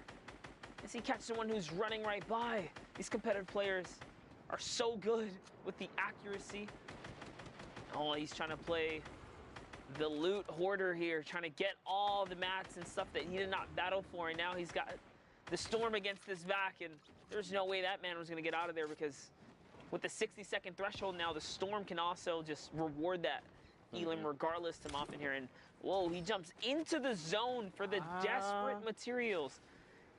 Speaker 11: As he catches someone who's running right by. These competitive players are so good with the accuracy. Oh, he's trying to play the loot hoarder here, trying to get all the mats and stuff that he did not battle for, and now he's got the storm against his back, and there's no way that man was going to get out of there, because with the 60-second threshold now, the storm can also just reward that Elam regardless to Moffin here. And whoa, he jumps into the zone for the desperate materials.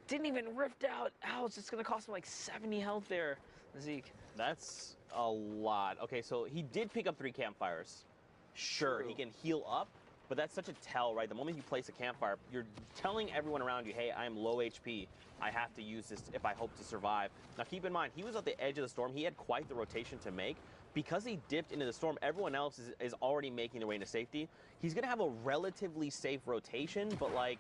Speaker 11: Didn't even rift out. Ouch, it's going to cost him like 70 health there, Zeke.
Speaker 4: That's a lot. Okay, so he did pick up 3 campfires. Sure, he can heal up, but that's such a tell, right? The moment you place a campfire, you're telling everyone around you, hey, I am low HP. I have to use this if I hope to survive. Now, keep in mind, he was at the edge of the storm. He had quite the rotation to make. Because he dipped into the storm, everyone else is already making their way into safety. He's going to have a relatively safe rotation, but, like,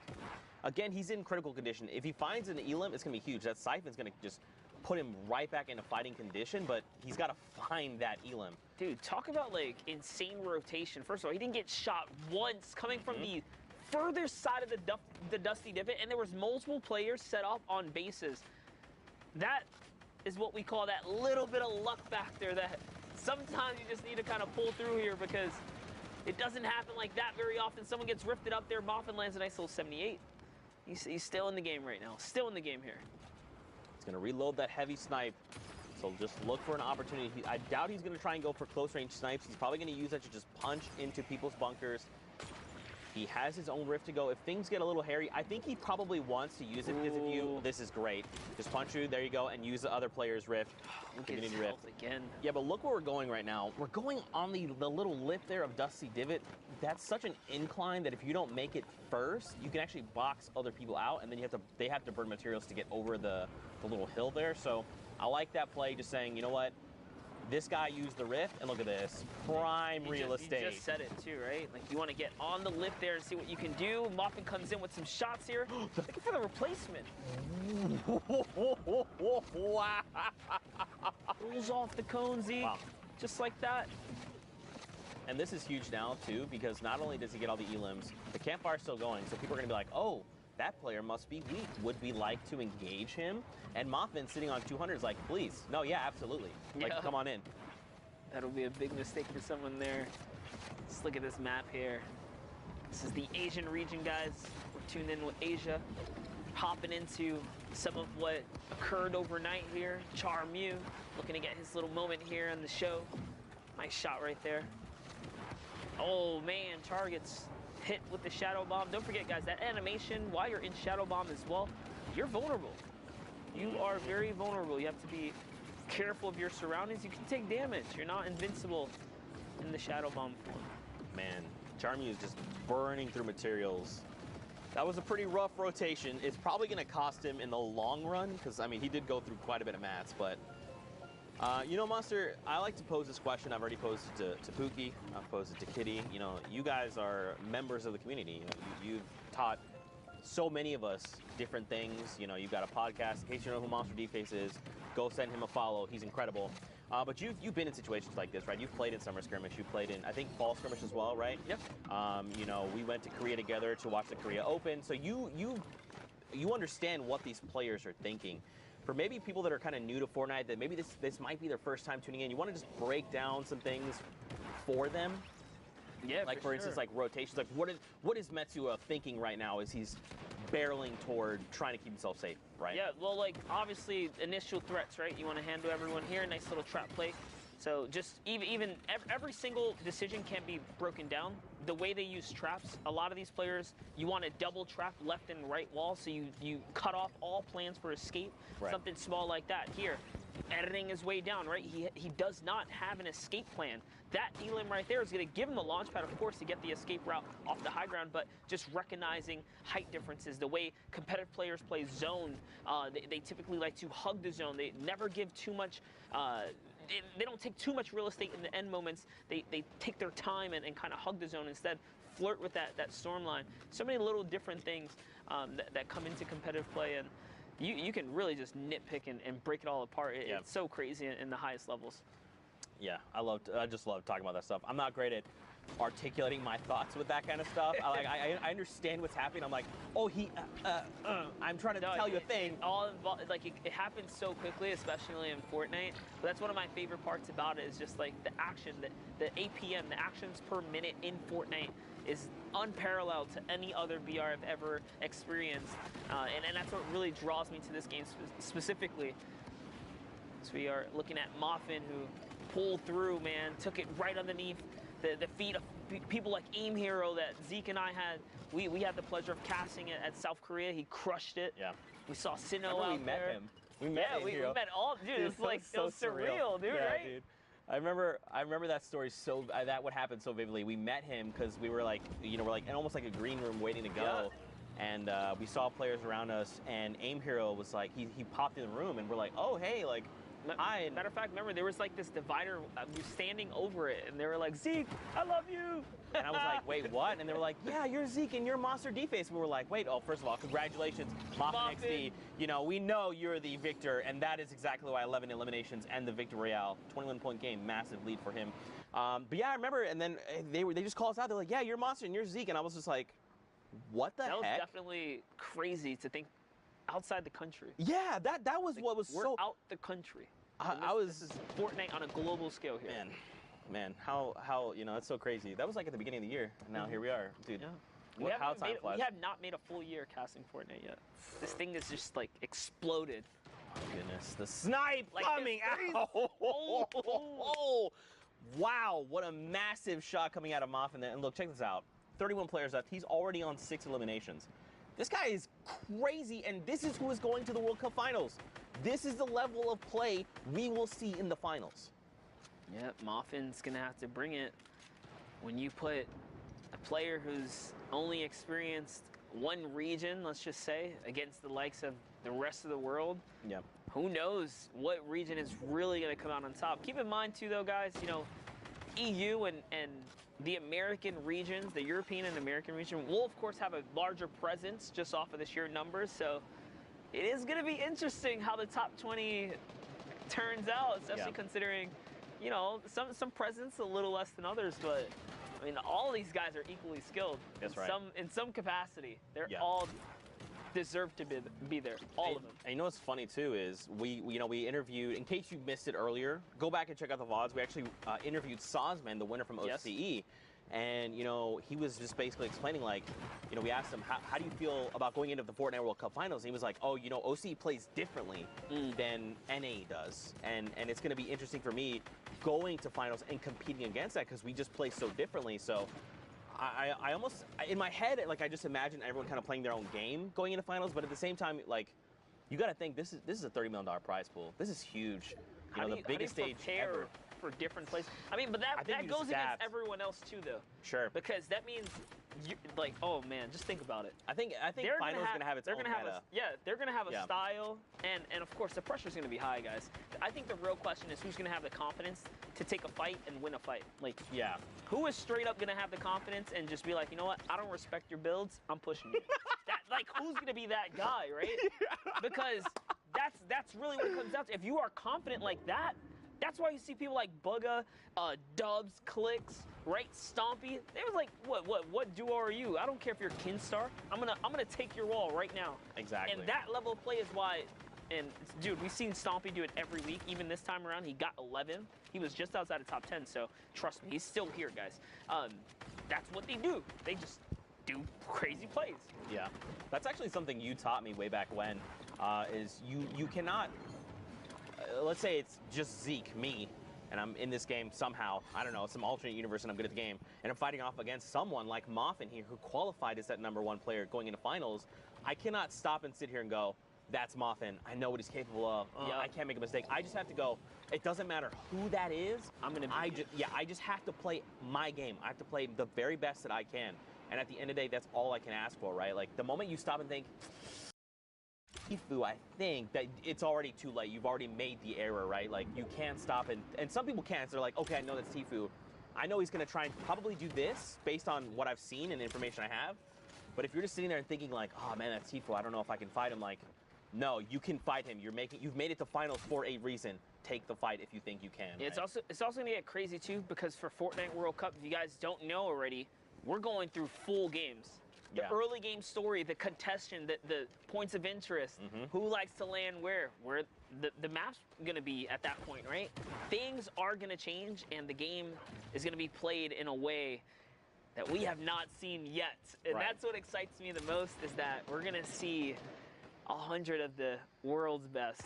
Speaker 4: again, he's in critical condition. If he finds an Elam, it's going to be huge. That Siphon's going to just put him right back into fighting condition, but he's got to find that Elam.
Speaker 11: Dude, talk about, like, insane rotation. First of all, he didn't get shot once coming from the further side of the Dusty Divot, and there was multiple players set up on bases. That is what we call that little bit of luck factor that sometimes you just need to kind of pull through here, because it doesn't happen like that very often. Someone gets rifted up there. Moffin lands a nice little 78. He's still in the game right now. Still in the game here.
Speaker 4: He's going to reload that heavy snipe. So just look for an opportunity. I doubt he's going to try and go for close range snipes. He's probably going to use that to just punch into people's bunkers. He has his own rift to go. If things get a little hairy, I think he probably wants to use it because if you, this is great. Just punch you, there you go, and use the other player's rift.
Speaker 11: Look at his health again.
Speaker 4: Yeah, but look where we're going right now. We're going on the little lip there of Dusty Divot. That's such an incline that if you don't make it first, you can actually box other people out, and then they have to burn materials to get over the little hill there. So I like that play, just saying, you know what? This guy used the rift, and look at this. Prime real estate.
Speaker 11: You just said it too, right? Like, you want to get on the lift there and see what you can do. Muffin comes in with some shots here. Looking for the replacement.
Speaker 4: Wow.
Speaker 11: Pulls off the cone, Zeke.
Speaker 4: Wow.
Speaker 11: Just like that.
Speaker 4: And this is huge now, too, because not only does he get all the elims, the campfire's still going, so people are going to be like, oh, that player must be weak. Would we like to engage him? And Mothman sitting on 200 is like, please. No, yeah, absolutely. Like,
Speaker 11: Yeah.
Speaker 4: come on in.
Speaker 11: That'll be a big mistake for someone there. Let's look at this map here. This is the Asian region, guys. We're tuned in with Asia. Hopping into some of what occurred overnight here. Char Mew looking to get his little moment here in the show. Nice shot right there. Oh, man, Char gets hit with the Shadow Bomb. Don't forget, guys, that animation, while you're in Shadow Bomb as well, you're vulnerable. You are very vulnerable. You have to be careful of your surroundings. You can take damage. You're not invincible in the Shadow Bomb form.
Speaker 4: Man, Charmy is just burning through materials. That was a pretty rough rotation. It's probably going to cost him in the long run, because, I mean, he did go through quite a bit of mats, but... you know, Monster, I like to pose this question. I've already posed it to Pookie. I've posed it to Kitty. You know, you guys are members of the community. You know, you've taught so many of us different things. You know, you've got a podcast. In case you know who Monster Deface is, go send him a follow. He's incredible. But you've been in situations like this, right? You've played in Summer Skirmish. You've played in, I think, Fall Skirmish as well, right?
Speaker 11: Yep.
Speaker 4: You know, we went to Korea together to watch the Korea Open. So you understand what these players are thinking. For maybe people that are kind of new to Fortnite, that maybe this might be their first time tuning in, you want to just break down some things for them?
Speaker 11: Yeah,
Speaker 4: like for instance, like rotations. Like what is Metsuo thinking right now as he's barreling toward trying to keep himself safe, right?
Speaker 11: Yeah, well, like, obviously, initial threats, right? You want to handle everyone here. Nice little trap play. So just even every single decision can be broken down. The way they use traps, a lot of these players, you want to double trap left and right wall, so you cut off all plans for escape.
Speaker 4: Right.
Speaker 11: Something small like that. Here, editing his way down, right? He does not have an escape plan. That elim right there is going to give him the launch pad, of course, to get the escape route off the high ground, but just recognizing height differences, the way competitive players play zone, they typically like to hug the zone. They never give too much... They don't take too much real estate in the end moments. They take their time and kind of hug the zone instead, flirt with that storm line. So many little different things that come into competitive play, and you can really just nitpick and break it all apart. It's so crazy in the highest levels.
Speaker 4: Yeah, I just love talking about that stuff. I'm not great at articulating my thoughts with that kind of stuff. I understand what's happening. I'm like, oh, I'm trying to tell you a thing.
Speaker 11: All involved, like it happens so quickly, especially in Fortnite. But that's one of my favorite parts about it is just like the action, the APM, the actions per minute in Fortnite is unparalleled to any other BR I've ever experienced. And that's what really draws me to this game specifically. So we are looking at Moffin, who pulled through, man, took it right underneath the feet of people like Aim Hero that Zeke and I had. We had the pleasure of casting it at South Korea. He crushed it.
Speaker 4: Yeah.
Speaker 11: We saw Sinnoh out
Speaker 4: we met
Speaker 11: there.
Speaker 4: him. We met
Speaker 11: we
Speaker 4: Hero.
Speaker 11: met all, dude. It was like
Speaker 4: so
Speaker 11: it was surreal, dude,
Speaker 4: yeah,
Speaker 11: right?
Speaker 4: Dude. I remember that story that would happen so vividly. We met him because we were like, you know, we're like in almost like a green room waiting to go. Yeah. And we saw players around us, and Aim Hero was like, he popped in the room, and we're like, oh, hey, like,
Speaker 11: Matter of fact, remember, there was like this divider, we were standing over it, and they were like, Zeke, I love you.
Speaker 4: And I was like, wait, what? And they were like, yeah, you're Zeke and you're Monster Deface. We were like, wait, oh, first of all, congratulations, Moffin XD. You know, we know you're the victor, and that is exactly why 11 eliminations and the Victor Royale, 21-point game, massive lead for him. But yeah, I remember, and then they just called us out. They're like, yeah, you're Monster and you're Zeke. And I was just like, what the heck?
Speaker 11: That was definitely crazy to think outside the country.
Speaker 4: Yeah, that was
Speaker 11: like,
Speaker 4: what was
Speaker 11: we're
Speaker 4: so...
Speaker 11: out the country. This is Fortnite on a global scale here.
Speaker 4: Man, how you know, it's so crazy. That was like at the beginning of the year, and now here we are, dude.
Speaker 11: Yeah.
Speaker 4: How time flies.
Speaker 11: We have not made a full year casting Fortnite yet. This thing is just like exploded.
Speaker 4: Oh goodness, the snipe
Speaker 11: like
Speaker 4: coming out! Oh, wow, what a massive shot coming out of Moffin there. And look, check this out. 31 players left. He's already on 6 eliminations. This guy is crazy, and this is who is going to the World Cup Finals. This is the level of play we will see in the finals.
Speaker 11: Yeah, Moffin's going to have to bring it. When you put a player who's only experienced one region, let's just say, against the likes of the rest of the world,
Speaker 4: yeah,
Speaker 11: who knows what region is really going to come out on top. Keep in mind, too, though, guys, you know, EU and the American regions, the European and American region, will, of course, have a larger presence just off of the sheer numbers. So it is going to be interesting how the top 20 turns out, especially considering, you know, some presence a little less than others. But, I mean, all these guys are equally skilled.
Speaker 4: That's right.
Speaker 11: In some capacity. They're all deserve to be there, all of them.
Speaker 4: And you know what's funny too is we interviewed, in case you missed it earlier, go back and check out the VODs. We actually interviewed Sosman, the winner from OCE, and you know he was just basically explaining, like, you know, we asked him how do you feel about going into the Fortnite World Cup Finals, and he was like, oh, you know, OCE plays differently than NA does, and it's going to be interesting for me going to finals and competing against that because we just play so differently. So I almost, in my head, like, I just imagine everyone kind of playing their own game going into finals, but at the same time, like, you got to think this is a $30 million prize pool. This is huge. You know, the biggest stage ever
Speaker 11: for different places. I mean, but that goes against everyone else too, though.
Speaker 4: Sure.
Speaker 11: Because that means, like, oh man, just think about it.
Speaker 4: I think finals gonna have its own meta.
Speaker 11: They're gonna have a style, and of course the pressure's gonna be high, guys. I think the real question is who's gonna have the confidence to take a fight and win a fight. Like, who is straight up gonna have the confidence and just be like, you know what, I don't respect your builds, I'm pushing you. Like, who's gonna be that guy, right? Because that's really what it comes down to. If you are confident like that, that's why you see people like Bugga, Dubs, Clicks, right? Stompy. They was like, what duo are you? I don't care if you're Kinstar. I'm gonna take your wall right now.
Speaker 4: Exactly.
Speaker 11: And that level of play is why. And dude, we've seen Stompy do it every week. Even this time around, he got 11. He was just outside of top 10. So trust me, he's still here, guys. That's what they do. They just do crazy plays.
Speaker 4: Yeah, that's actually something you taught me way back when. Is you cannot. Let's say it's just Zeke, me, and I'm in this game somehow. I don't know, some alternate universe, and I'm good at the game, and I'm fighting off against someone like Moffin here, who qualified as that #1 player going into finals. I cannot stop and sit here and go, that's Moffin. I know what he's capable of. I can't make a mistake. I just have to go. It doesn't matter who that is. I just have to play my game. I have to play the very best that I can. And at the end of the day, that's all I can ask for, right? Like, the moment you stop and think, Tfue, I think that it's already too late. You've already made the error, right? Like, you can't stop, and some people can't. So they're like, okay, I know that's Tfue. I know he's going to try and probably do this based on what I've seen and the information I have. But if you're just sitting there and thinking like, oh man, that's Tfue, I don't know if I can fight him. Like, no, you can fight him. You've made it to finals for a reason. Take the fight if you think you can.
Speaker 11: Yeah,
Speaker 4: right?
Speaker 11: It's also going to get crazy too, because for Fortnite World Cup, if you guys don't know already, we're going through full games. The early game story, the contestant, the points of interest, who likes to land where the map's going to be at that point, right? Things are going to change, and the game is going to be played in a way that we have not seen yet. And that's what excites me the most, is that we're going to see 100 of the world's best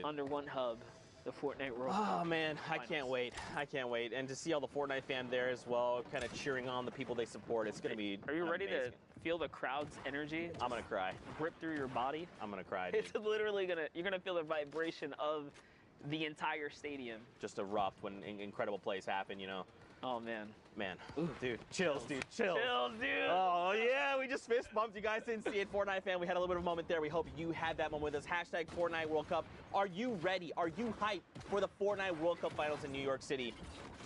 Speaker 11: under one hub. The Fortnite World Cup.
Speaker 4: Oh man,
Speaker 11: Finals.
Speaker 4: I can't wait. I can't wait. And to see all the Fortnite fans there as well, kind of cheering on the people they support. It's going to be
Speaker 11: Are you ready
Speaker 4: amazing.
Speaker 11: to feel the crowd's energy?
Speaker 4: I'm going to cry.
Speaker 11: Rip through your body?
Speaker 4: I'm going to cry, dude.
Speaker 11: It's literally you're going to feel the vibration of the entire stadium.
Speaker 4: Just erupt when incredible plays happen, you know.
Speaker 11: Oh man.
Speaker 4: Man, dude, chills, dude, chills.
Speaker 11: Chills, dude.
Speaker 4: Oh yeah, we just fist bumped. You guys didn't see it, Fortnite fan. We had a little bit of a moment there. We hope you had that moment with us. Hashtag Fortnite World Cup. Are you ready? Are you hyped for the Fortnite World Cup Finals in New York City?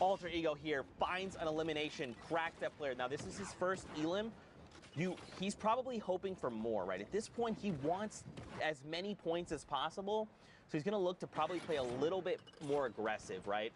Speaker 4: Alter Ego here finds an elimination, cracks that player. Now this is his first elim. He's probably hoping for more, right? At this point, he wants as many points as possible. So he's gonna look to probably play a little bit more aggressive, right?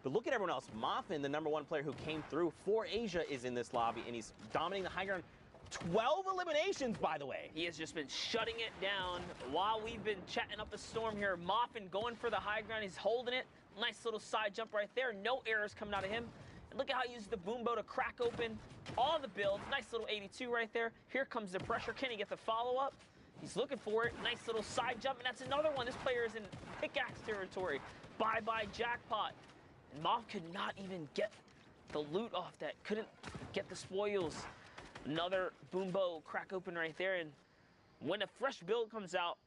Speaker 4: But look at everyone else. Moffin, the #1 player who came through for Asia, is in this lobby, and he's dominating the high ground. 12 eliminations, by the way.
Speaker 11: He has just been shutting it down while we've been chatting up a storm here. Moffin going for the high ground. He's holding it. Nice little side jump right there. No errors coming out of him. And look at how he uses the boom bow to crack open all the builds. Nice little 82 right there. Here comes the pressure. Can he get the follow-up? He's looking for it. Nice little side jump, and that's another one. This player is in pickaxe territory. Bye-bye jackpot. And Moff could not even get the loot off that, couldn't get the spoils. Another Boombo crack open right there, and when a fresh build comes out,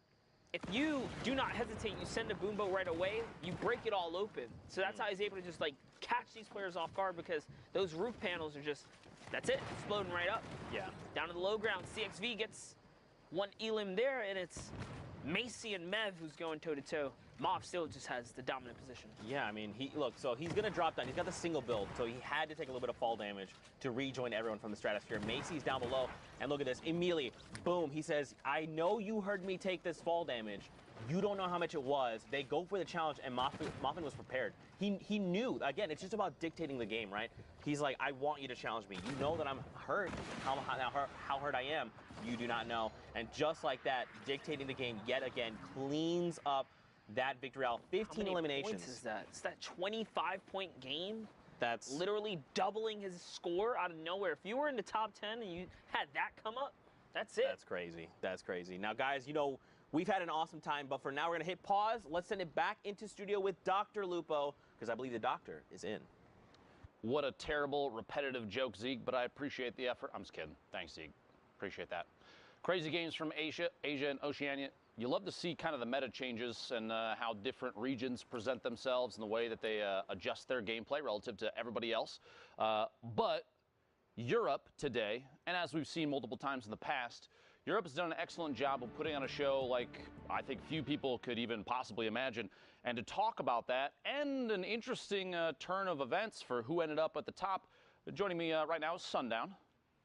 Speaker 11: if you do not hesitate, you send a Boombo right away, you break it all open. So that's how he's able to just like catch these players off guard, because those roof panels are just, that's it, exploding right up.
Speaker 2: Yeah.
Speaker 11: Down to the low ground, CXV gets one Elim there, and it's Macy and Mev who's going toe-to-toe. Mob still just has the dominant position.
Speaker 4: Yeah, I mean, look, so he's going to drop down. He's got the single build, so he had to take a little bit of fall damage to rejoin everyone from the stratosphere. Macy's down below, and look at this. Immediately, boom, he says, I know you heard me take this fall damage. You don't know how much it was. They go for the challenge, and Moffin was prepared. He knew. Again, it's just about dictating the game, right? He's like, I want you to challenge me. You know that I'm hurt, how hurt I am. You do not know. And just like that, dictating the game yet again cleans up that victory out. 15 eliminations.
Speaker 11: Points is that? It's that 25-point game.
Speaker 4: That's
Speaker 11: literally doubling his score out of nowhere. If you were in the top 10 and you had that come up, that's it.
Speaker 4: That's crazy. That's crazy. Now, guys, you know, we've had an awesome time, but for now, we're going to hit pause. Let's send it back into studio with Dr. Lupo, because I believe the doctor is in.
Speaker 2: What a terrible, repetitive joke, Zeke, but I appreciate the effort. I'm just kidding. Thanks, Zeke. Appreciate that. Crazy games from Asia and Oceania. You love to see kind of the meta changes and how different regions present themselves and the way that they adjust their gameplay relative to everybody else. But Europe today, and as we've seen multiple times in the past, Europe has done an excellent job of putting on a show like I think few people could even possibly imagine. And to talk about that and an interesting turn of events for who ended up at the top, joining me right now is Sundown.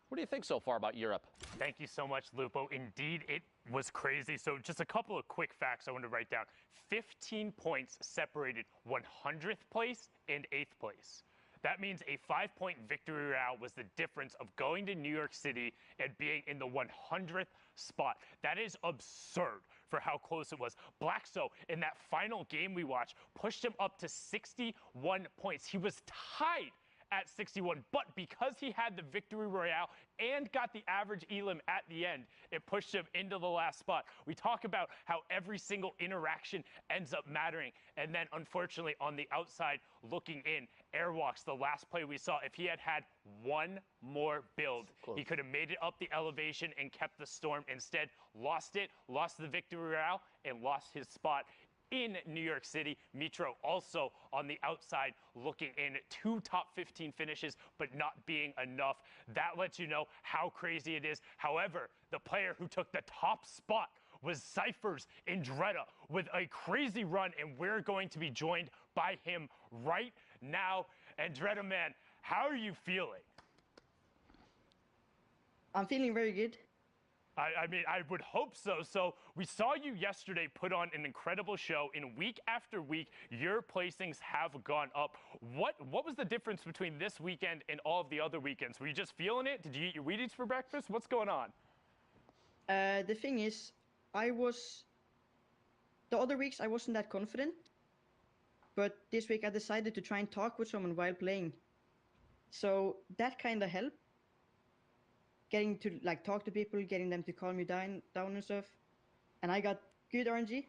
Speaker 2: What do you think so far about Europe?
Speaker 1: Thank you so much, Lupo. Indeed, it was crazy. So just a couple of quick facts I want to write down. 15 points separated 100th place and 8th place. That means a 5-point victory royale was the difference of going to New York City and being in the 100th spot. That is absurd for how close it was. Blackso, in that final game we watched, pushed him up to 61 points. He was tied at 61, but because he had the victory royale and got the average elim at the end, it pushed him into the last spot. We talk about how every single interaction ends up mattering, and then unfortunately on the outside looking in, Airwalks, the last play we saw, if he had had one more build, he could have made it up the elevation and kept the storm. Instead, lost it, lost the victory royale, and lost his spot in New York City. Mitro also on the outside looking in, 2 top 15 finishes, but not being enough. That lets you know how crazy it is. However, the player who took the top spot was Cyphers Andretta with a crazy run, and we're going to be joined by him right now. Andretta, man, how are you feeling?
Speaker 12: I'm feeling very good.
Speaker 1: I mean, I would hope so. So we saw you yesterday put on an incredible show. In week after week, your placings have gone up. What was the difference between this weekend and all of the other weekends? Were you just feeling it? Did you eat your Wheaties for breakfast? What's going on?
Speaker 12: The thing is, the other weeks I wasn't that confident, but this week I decided to try and talk with someone while playing. So that kind of helped. Getting to like talk to people, getting them to calm you down and stuff. And I got good RNG.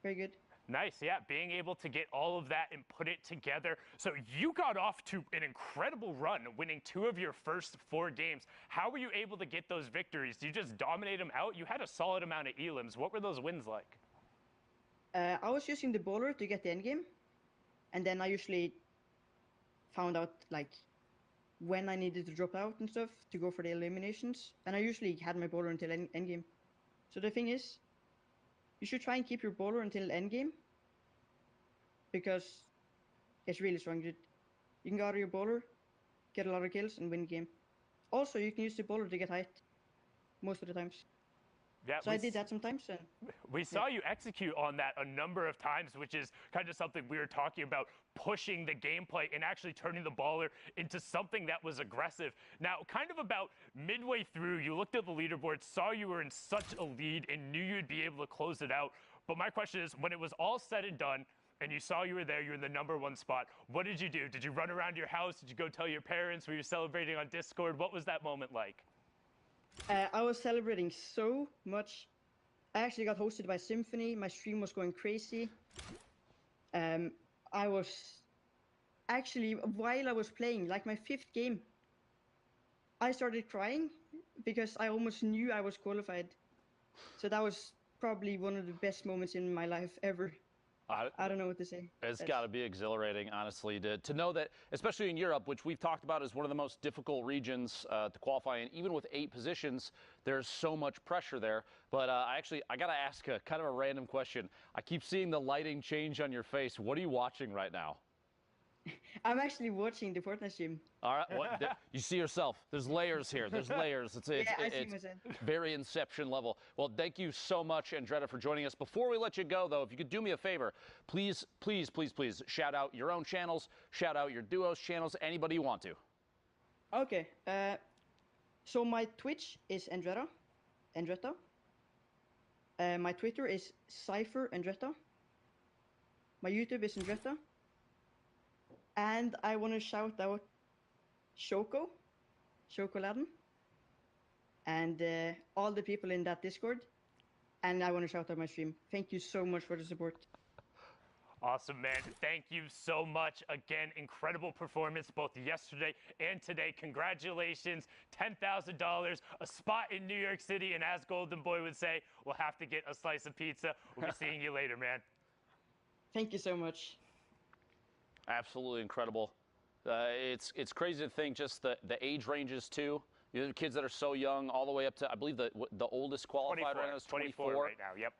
Speaker 12: Very good.
Speaker 1: Nice, yeah, being able to get all of that and put it together. So you got off to an incredible run, winning 2 of your first 4 games. How were you able to get those victories? Did you just dominate them out? You had a solid amount of elims. What were those wins like?
Speaker 12: I was using the bowler to get the end game. And then I usually found out like when I needed to drop out and stuff to go for the eliminations. And I usually had my bowler until end game. So the thing is, you should try and keep your bowler until end game, because it's really strong. You can go out of your bowler, get a lot of kills, and win the game. Also, you can use the bowler to get height most of the times.
Speaker 1: Yeah,
Speaker 12: so I did that sometimes. And
Speaker 1: we saw you execute on that a number of times, which is kind of something we were talking about, pushing the gameplay and actually turning the baller into something that was aggressive. Now, kind of about midway through, you looked at the leaderboard, saw you were in such a lead and knew you'd be able to close it out. But my question is, when it was all said and done, and you saw you were there, you're in the #1 spot, what did you do? Did you run around your house? Did you go tell your parents? Were you celebrating on Discord? What was that moment like?
Speaker 12: I was celebrating so much. I actually got hosted by Symphony. My stream was going crazy. I was actually, while I was playing, like my 5th game, I started crying because I almost knew I was qualified. So that was probably one of the best moments in my life ever. I don't know what to say.
Speaker 2: It's got to be exhilarating, honestly, to know that, especially in Europe, which we've talked about as one of the most difficult regions to qualify in. Even with 8 positions, there's so much pressure there. But I got to ask a kind of a random question. I keep seeing the lighting change on your face. What are you watching right now?
Speaker 12: I'm actually watching the Fortnite stream.
Speaker 2: All right, you see yourself. There's layers here. There's layers. It's very Inception level. Well, thank you so much, Andretta, for joining us. Before we let you go, though, if you could do me a favor, please shout out your own channels, shout out your duo's channels, anybody you want to.
Speaker 12: Okay. So my Twitch is Andretta. My Twitter is Cypher Andretta. My YouTube is Andretta. And I want to shout out Shokoladen, and all the people in that Discord. And I want to shout out my stream. Thank you so much for the support.
Speaker 1: Awesome, man. Thank you so much. Again, incredible performance both yesterday and today. Congratulations. $10,000, a spot in New York City, and as Golden Boy would say, we'll have to get a slice of pizza. We'll be seeing you later, man.
Speaker 12: Thank you so much.
Speaker 2: Absolutely incredible. It's crazy to think just the age ranges too. You know, the kids that are so young, all the way up to, I believe the oldest qualified right now is 24
Speaker 1: right now. Yep.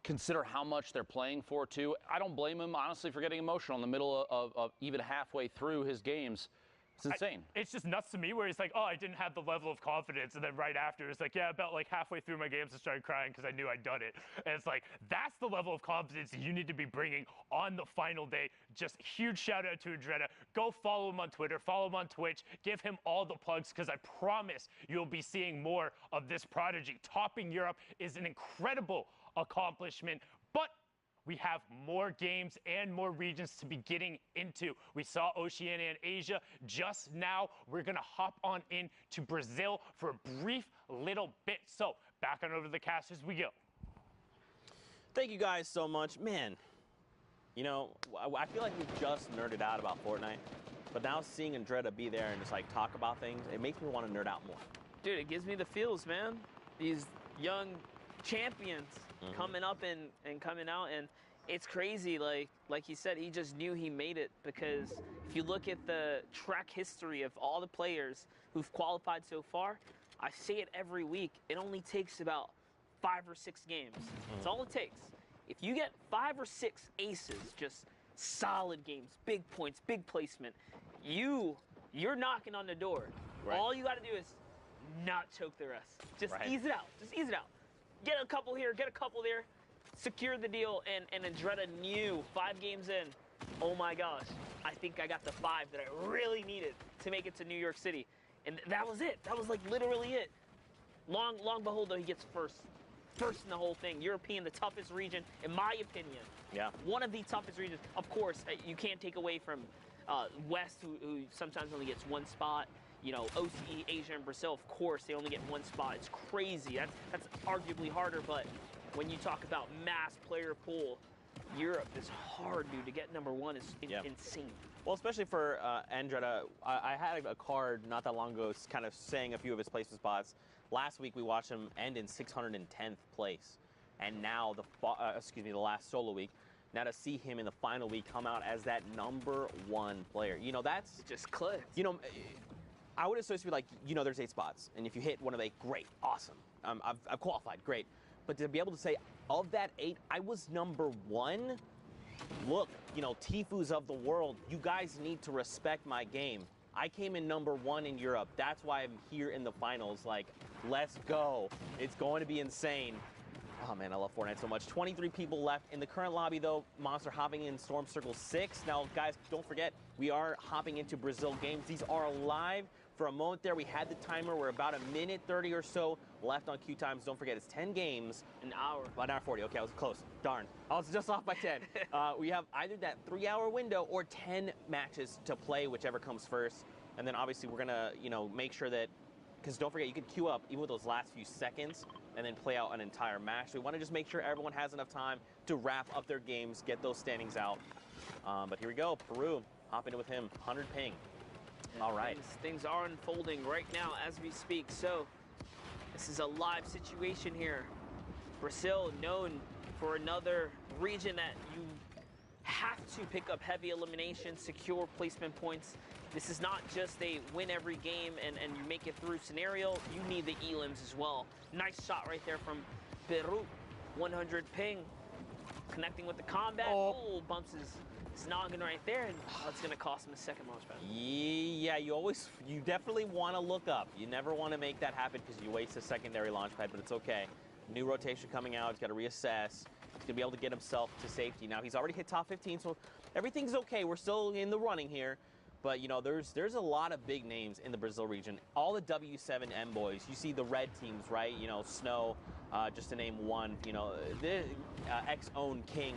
Speaker 2: Consider how much they're playing for too. I don't blame him honestly for getting emotional in the middle of even halfway through his games. It's insane.
Speaker 1: It's just nuts to me where he's like, oh, I didn't have the level of confidence. And then right after, it's like, yeah, about like halfway through my games, I started crying because I knew I'd done it. And it's like, that's the level of confidence you need to be bringing on the final day. Just huge shout out to Andretta. Go follow him on Twitter, follow him on Twitch, give him all the plugs because I promise you'll be seeing more of this prodigy. Topping Europe is an incredible accomplishment, but we have more games and more regions to be getting into. We saw Oceania and Asia just now. We're going to hop on in to Brazil for a brief little bit. So back on over to the cast as we go.
Speaker 4: Thank you guys so much. Man, you know, I feel like we just nerded out about Fortnite, but now seeing Andretta be there and just like talk about things, it makes me want to nerd out more.
Speaker 11: Dude, it gives me the feels, man. These young champions coming up and coming out, and it's crazy. Like he said, he just knew he made it, because if you look at the track history of all the players who've qualified so far, I say it every week, it only takes about 5 or 6 games. That's all it takes. If you get 5 or 6 aces, just solid games, big points, big placement, you're knocking on the door. Right. All you got to do is not choke the rest. Just ease it out. Just ease it out. Get a couple here, get a couple there, secure the deal, and Andretta knew 5 games in, oh my gosh, I think I got the 5 that I really needed to make it to New York City. And that was it. That was like literally it. Long behold, though, he gets first in the whole thing. European, the toughest region, in my opinion. Yeah. One of the toughest regions. Of course, you can't take away from West, who sometimes only gets 1 spot. You know, OCE, Asia, and Brazil, of course, they only get 1 spot. It's crazy. That's arguably harder, but when you talk about mass player pool, Europe is hard, dude. To get #1 is insane.
Speaker 4: Well, especially for Andretta, I had a card not that long ago kind of saying a few of his placement spots. Last week, we watched him end in 610th place. And now, the last solo week, now to see him in the final week come out as that #1 player. You know, that's...
Speaker 11: It just clicked.
Speaker 4: You know, I would associate with, like, you know, there's 8 spots, and if you hit one of 8, great, awesome. I've qualified, great. But to be able to say, of that 8, I was #1, look, you know, Tifus of the world, you guys need to respect my game. I came in #1 in Europe. That's why I'm here in the finals. Like, let's go. It's going to be insane. Oh, man, I love Fortnite so much. 23 people left in the current lobby, though. Monster hopping in Storm Circle 6. Now, guys, don't forget, we are hopping into Brazil games. These are live. For a moment there, we had the timer. We're about 1:30 or so left on queue times. Don't forget, it's 10 games.
Speaker 11: An hour.
Speaker 4: About an hour 40. Okay, I was close. Darn. I was just off by 10. We have either that 3-hour window or 10 matches to play, whichever comes first. And then, obviously, we're going to, you know, make sure that, because don't forget, you can queue up even with those last few seconds and then play out an entire match. So we want to just make sure everyone has enough time to wrap up their games, get those standings out. But here we go. Peru Hop in with him. 100 ping. All right.
Speaker 11: Things are unfolding right now as we speak. So this is a live situation here. Brazil known for another region that you have to pick up heavy elimination, secure placement points. This is not just a win every game and you make it through scenario. You need the elims as well. Nice shot right there from Peru. 100 ping. Connecting with the combat. Oh, bumps his noggin right there, and it's going to cost him a second launch pad.
Speaker 4: Yeah, you definitely want to look up. You never want to make that happen because you waste a secondary launch pad, but it's okay. New rotation coming out. He's got to reassess. He's going to be able to get himself to safety. Now, he's already hit top 15, so everything's okay. We're still in the running here. But, you know, there's a lot of big names in the Brazil region. All the W7M boys. You see the red teams, right? You know, Snow, just to name one. You know, the X-Own King.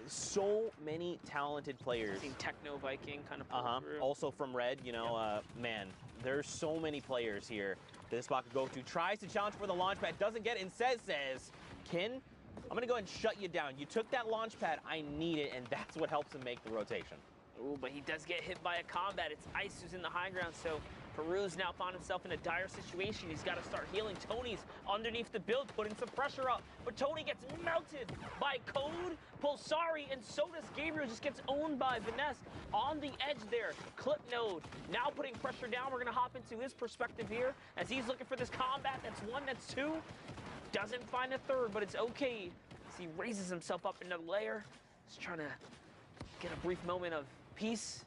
Speaker 4: So many talented players.
Speaker 11: Techno Viking kind of pulled through.
Speaker 4: Also from red, you know, man, there's so many players here that this spot could go to. Tries to challenge for the launch pad, doesn't get it, and says, Kin, I'm going to go ahead and shut you down. You took that launch pad, I need it, and that's what helps him make the rotation.
Speaker 11: Ooh, but he does get hit by a combat. It's Ice who's in the high ground, so Peru's now found himself in a dire situation. He's got to start healing. Tony's underneath the build, putting some pressure up, but Tony gets melted by Code, Pulsari, and so does Gabriel. Just gets owned by Vanessa on the edge there. Clip Node now putting pressure down. We're going to hop into his perspective here as he's looking for this combat. That's one, that's two. Doesn't find a third, but it's okay as he raises himself up into the layer. He's trying to get a brief moment of peace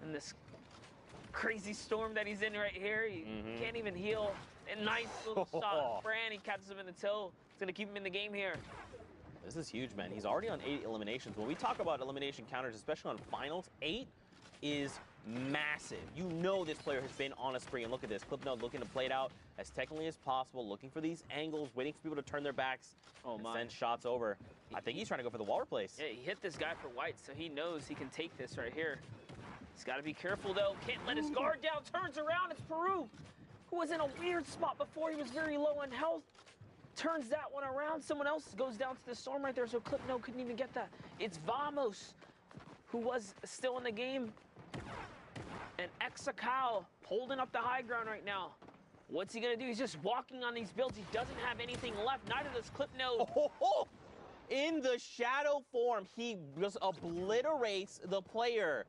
Speaker 11: in this crazy storm that he's in right here. He can't even heal. A nice little shot. Fran, he catches him in the toe. It's going to keep him in the game here.
Speaker 4: This is huge, man. He's already on 8 eliminations. When we talk about elimination counters, especially on finals, 8 is massive. You know this player has been on a spree. And look at this. Clipnote looking to play it out as technically as possible, looking for these angles, waiting for people to turn their backs and send shots over. I think he's trying to go for the wall replace.
Speaker 11: Yeah, he hit this guy for white, so he knows he can take this right here. He's got to be careful, though. Can't let his guard down. Turns around. It's Peru, who was in a weird spot before. He was very low on health. Turns that one around. Someone else goes down to the storm right there, so Clipnote couldn't even get that. It's Vamos, who was still in the game. And Exakao holding up the high ground right now. What's he going to do? He's just walking on these builds. He doesn't have anything left. Neither does Clipnote.
Speaker 4: In the shadow form, he just obliterates the player.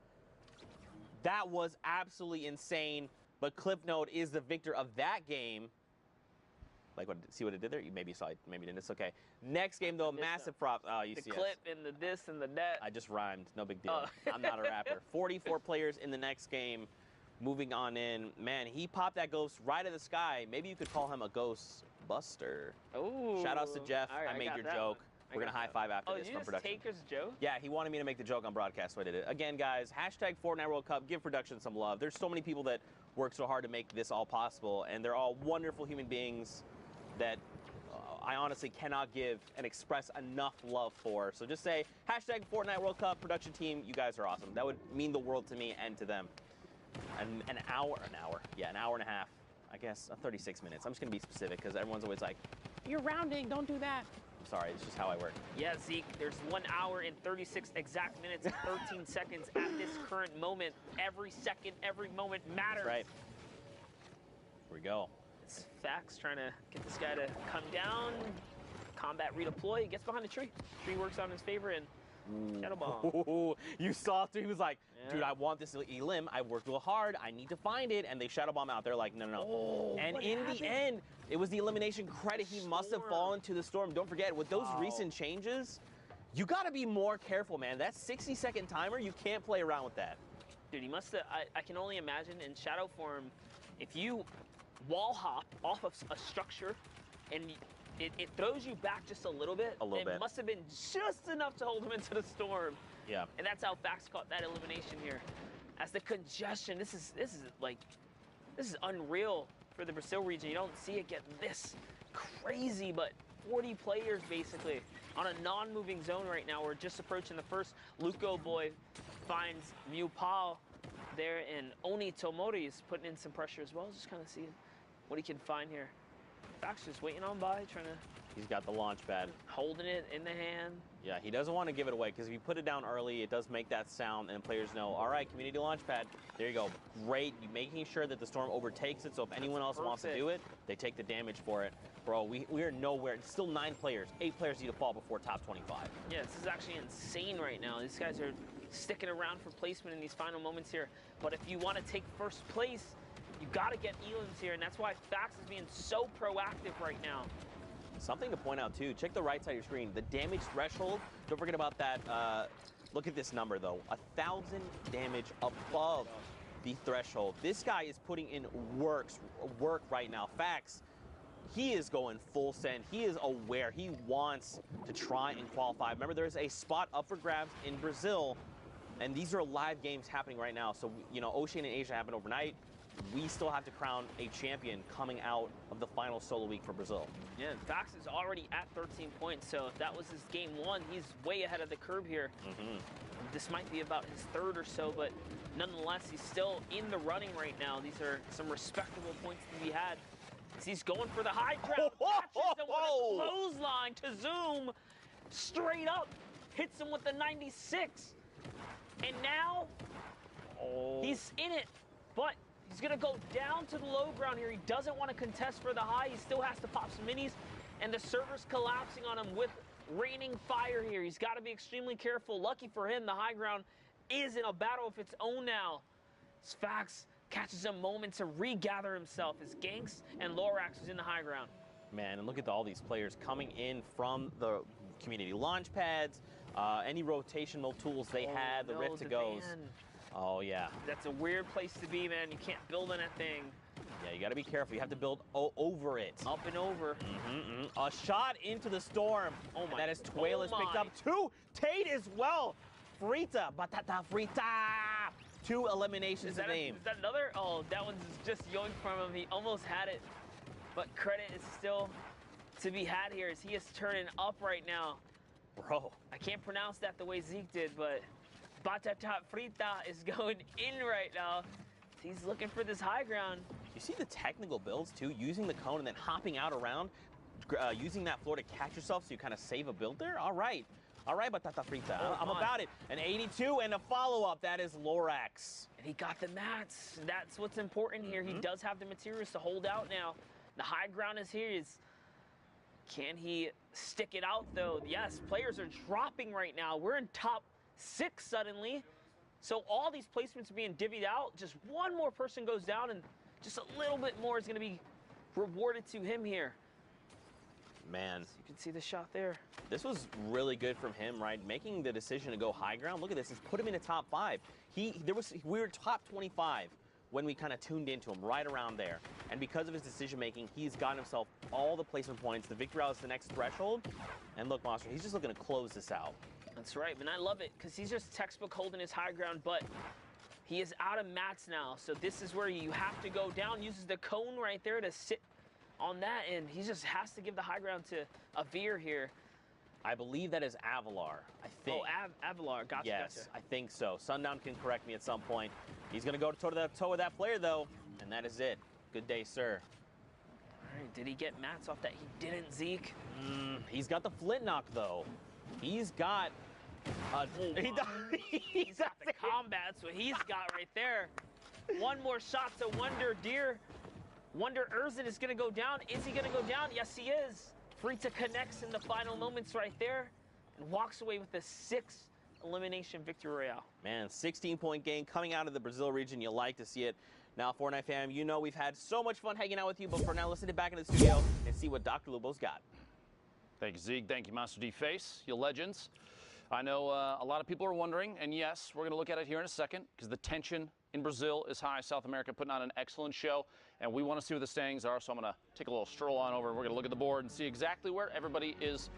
Speaker 4: That was absolutely insane. But Clipnote is the victor of that game. Like, see what it did there? You maybe saw it, maybe didn't. It's okay. Next game, though, massive props. Oh, UCS.
Speaker 11: The clip and the this and the that.
Speaker 4: I just rhymed. No big deal. I'm not a rapper. 44 players in the next game. Moving on in. Man, he popped that ghost right in the sky. Maybe you could call him a ghost buster.
Speaker 11: Oh.
Speaker 4: Shout outs to Jeff.
Speaker 11: Right,
Speaker 4: I made your joke. We're going to high five after this from production.
Speaker 11: Take his joke?
Speaker 4: Yeah, he wanted me to make the joke on broadcast, so I did it. Again, guys, hashtag Fortnite World Cup. Give production some love. There's so many people that work so hard to make this all possible, and they're all wonderful human beings that I honestly cannot give and express enough love for. So just say, hashtag Fortnite World Cup production team. You guys are awesome. That would mean the world to me and to them. And an hour and a half. I guess 36 minutes. I'm just going to be specific because everyone's always like, you're rounding, don't do that. I'm sorry, it's just how I work.
Speaker 11: Yeah, Zeke, there's 1 hour and 36 exact minutes and 13 seconds at this current moment. Every second, every moment matters.
Speaker 4: That's right. Here we go.
Speaker 11: It's Fax trying to get this guy to come down. Combat redeploy. He gets behind the tree. Tree works out in his favor and Shadow Bomb.
Speaker 4: You saw it. He was like, dude, I want this elim. I worked real hard. I need to find it. And they Shadow Bomb out. They're like, no, no, no.
Speaker 11: Oh,
Speaker 4: and in the end, it was the elimination credit. He must have fallen to the storm. Don't forget, with those recent changes, you got to be more careful, man. That 60-second timer, you can't play around with that.
Speaker 11: Dude, he must have. I can only imagine in shadow form, if you wall hop off of a structure and it throws you back just a little bit. It must have been just enough to hold him into the storm.
Speaker 4: Yeah.
Speaker 11: And that's how Fax caught that elimination here. As the congestion, this is unreal for the Brazil region. You don't see it get this crazy, but 40 players basically on a non-moving zone right now. We're just approaching the first. Luco boy finds Mew Pao there, and Oni Tomori is putting in some pressure as well. Just kind of seeing what he can find here. Fax just waiting on by, trying to
Speaker 4: He's got the launch pad.
Speaker 11: Holding it in the hand.
Speaker 4: Yeah, he doesn't want to give it away because if you put it down early, it does make that sound and players know, all right, community launch pad, there you go. Great, you making sure that the storm overtakes it, so if anyone else wants to do it, they take the damage for it. Bro, we are nowhere. It's still 9 players. 8 players need to fall before top 25.
Speaker 11: Yeah, this is actually insane right now. These guys are sticking around for placement in these final moments here. But if you want to take first place, you got to get Elans here, and that's why Fax is being so proactive right now.
Speaker 4: Something to point out too, check the right side of your screen. The damage threshold, don't forget about that. Look at this number though, 1,000 damage above the threshold. This guy is putting in work right now. Fax, he is going full send. He is aware. He wants to try and qualify. Remember, there's a spot up for grabs in Brazil, and these are live games happening right now. So, you know, Oceania and Asia happen overnight. We still have to crown a champion coming out of the final solo week for Brazil.
Speaker 11: Yeah, Fax is already at 13 points, so if that was his game 1, he's way ahead of the curve here. This might be about his 3rd or so, but nonetheless, he's still in the running right now. These are some respectable points to be had. He's going for the high ground, catches him with a clothesline to Zoom, straight up, hits him with the 96. And now, he's in it, but he's going to go down to the low ground here. He doesn't want to contest for the high. He still has to pop some minis, and the server's collapsing on him with raining fire here. He's got to be extremely careful. Lucky for him, the high ground is in a battle of its own now. Fax catches a moment to regather himself as Ganks and Lorax is in the high ground.
Speaker 4: Man, and look at all these players coming in from the community launch pads, any rotational tools they had, the Rift to Goes. Oh, yeah.
Speaker 11: That's a weird place to be, man. You can't build on that thing.
Speaker 4: Yeah, you got to be careful. You have to build over it.
Speaker 11: Up and over.
Speaker 4: A shot into the storm.
Speaker 11: Oh, my.
Speaker 4: That is Tuelas picked up 2. Tate as well. Frita. Batata Frita. 2 eliminations of aim.
Speaker 11: Is that another? Oh, that one's just yoink from him. He almost had it. But credit is still to be had here as he is turning up right now.
Speaker 4: Bro.
Speaker 11: I can't pronounce that the way Zeke did, but Batata Frita is going in right now. He's looking for this high ground.
Speaker 4: You see the technical builds too, using the cone and then hopping out around, using that floor to catch yourself so you kind of save a build there? All right, Batata Frita, I'm about it. An 82 and a follow-up, that is Lorax.
Speaker 11: And he got the mats. That's what's important here. He does have the materials to hold out now. The high ground is here. Can he stick it out though? Yes, players are dropping right now. We're in top 6 suddenly. So all these placements are being divvied out. Just one more person goes down and just a little bit more is going to be rewarded to him here.
Speaker 4: Man.
Speaker 11: So you can see the shot there.
Speaker 4: This was really good from him, right? Making the decision to go high ground. Look at this. It's put him in the top 5. We were top 25 when we kind of tuned into him, right around there. And because of his decision making, he's gotten himself all the placement points. The victory route is the next threshold. And look, Monster, he's just looking to close this out.
Speaker 11: That's right, and I love it because he's just textbook holding his high ground, but he is out of mats now. So this is where you have to go down, uses the cone right there to sit on that, and he just has to give the high ground to Avir here.
Speaker 4: I believe that is Avalar, I think.
Speaker 11: Oh, Avalar, gotcha,
Speaker 4: yes,
Speaker 11: gotcha.
Speaker 4: I think so. Sundown can correct me at some point. He's going to go toe-to-toe with that player, though, and that is it. Good day, sir.
Speaker 11: All right, did he get mats off that? He didn't, Zeke.
Speaker 4: He's got the flint knock, though. He's got...
Speaker 11: he's got the combat. That's what he's got right there. One more shot to Wonder Erzin is going to go down. Is he going to go down? Yes, he is. Frita connects in the final moments right there and walks away with a 6 elimination victory royale.
Speaker 4: Man, 16-point game coming out of the Brazil region. You like to see it. Now, Fortnite fam, you know we've had so much fun hanging out with you, but for now, let's sit back in the studio and see what Dr. Lubo's got.
Speaker 2: Thank you, Zeke. Thank you, Master D Face, you legends. I know a lot of people are wondering, and yes, we're going to look at it here in a second because the tension in Brazil is high. South America putting on an excellent show, and we want to see what the standings are, so I'm going to take a little stroll on over. We're going to look at the board and see exactly where everybody is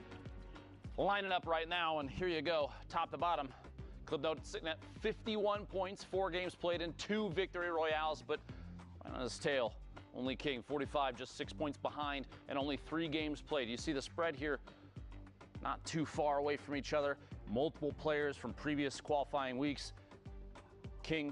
Speaker 2: lining up right now, and here you go, top to bottom. Clipnote sitting at 51 points, 4 games played in 2 victory royales, but right on his tail, only King, 45, just 6 points behind, and only 3 games played. You see the spread here, not too far away from each other. Multiple players from previous qualifying weeks. King,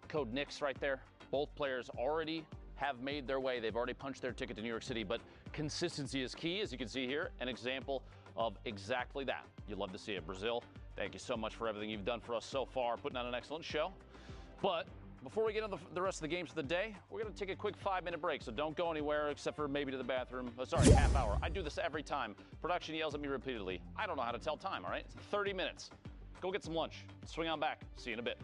Speaker 2: Code Nix right there. Both players already have made their way. They've already punched their ticket to New York City, but consistency is key, as you can see here, an example of exactly that. You'd love to see it. Brazil, thank you so much for everything you've done for us so far, putting on an excellent show. But before we get into the rest of the games of the day, we're going to take a quick 5-minute break, so don't go anywhere except for maybe to the bathroom. Oh, sorry, half hour. I do this every time. Production yells at me repeatedly. I don't know how to tell time, all right? It's 30 minutes. Go get some lunch. Swing on back. See you in a bit.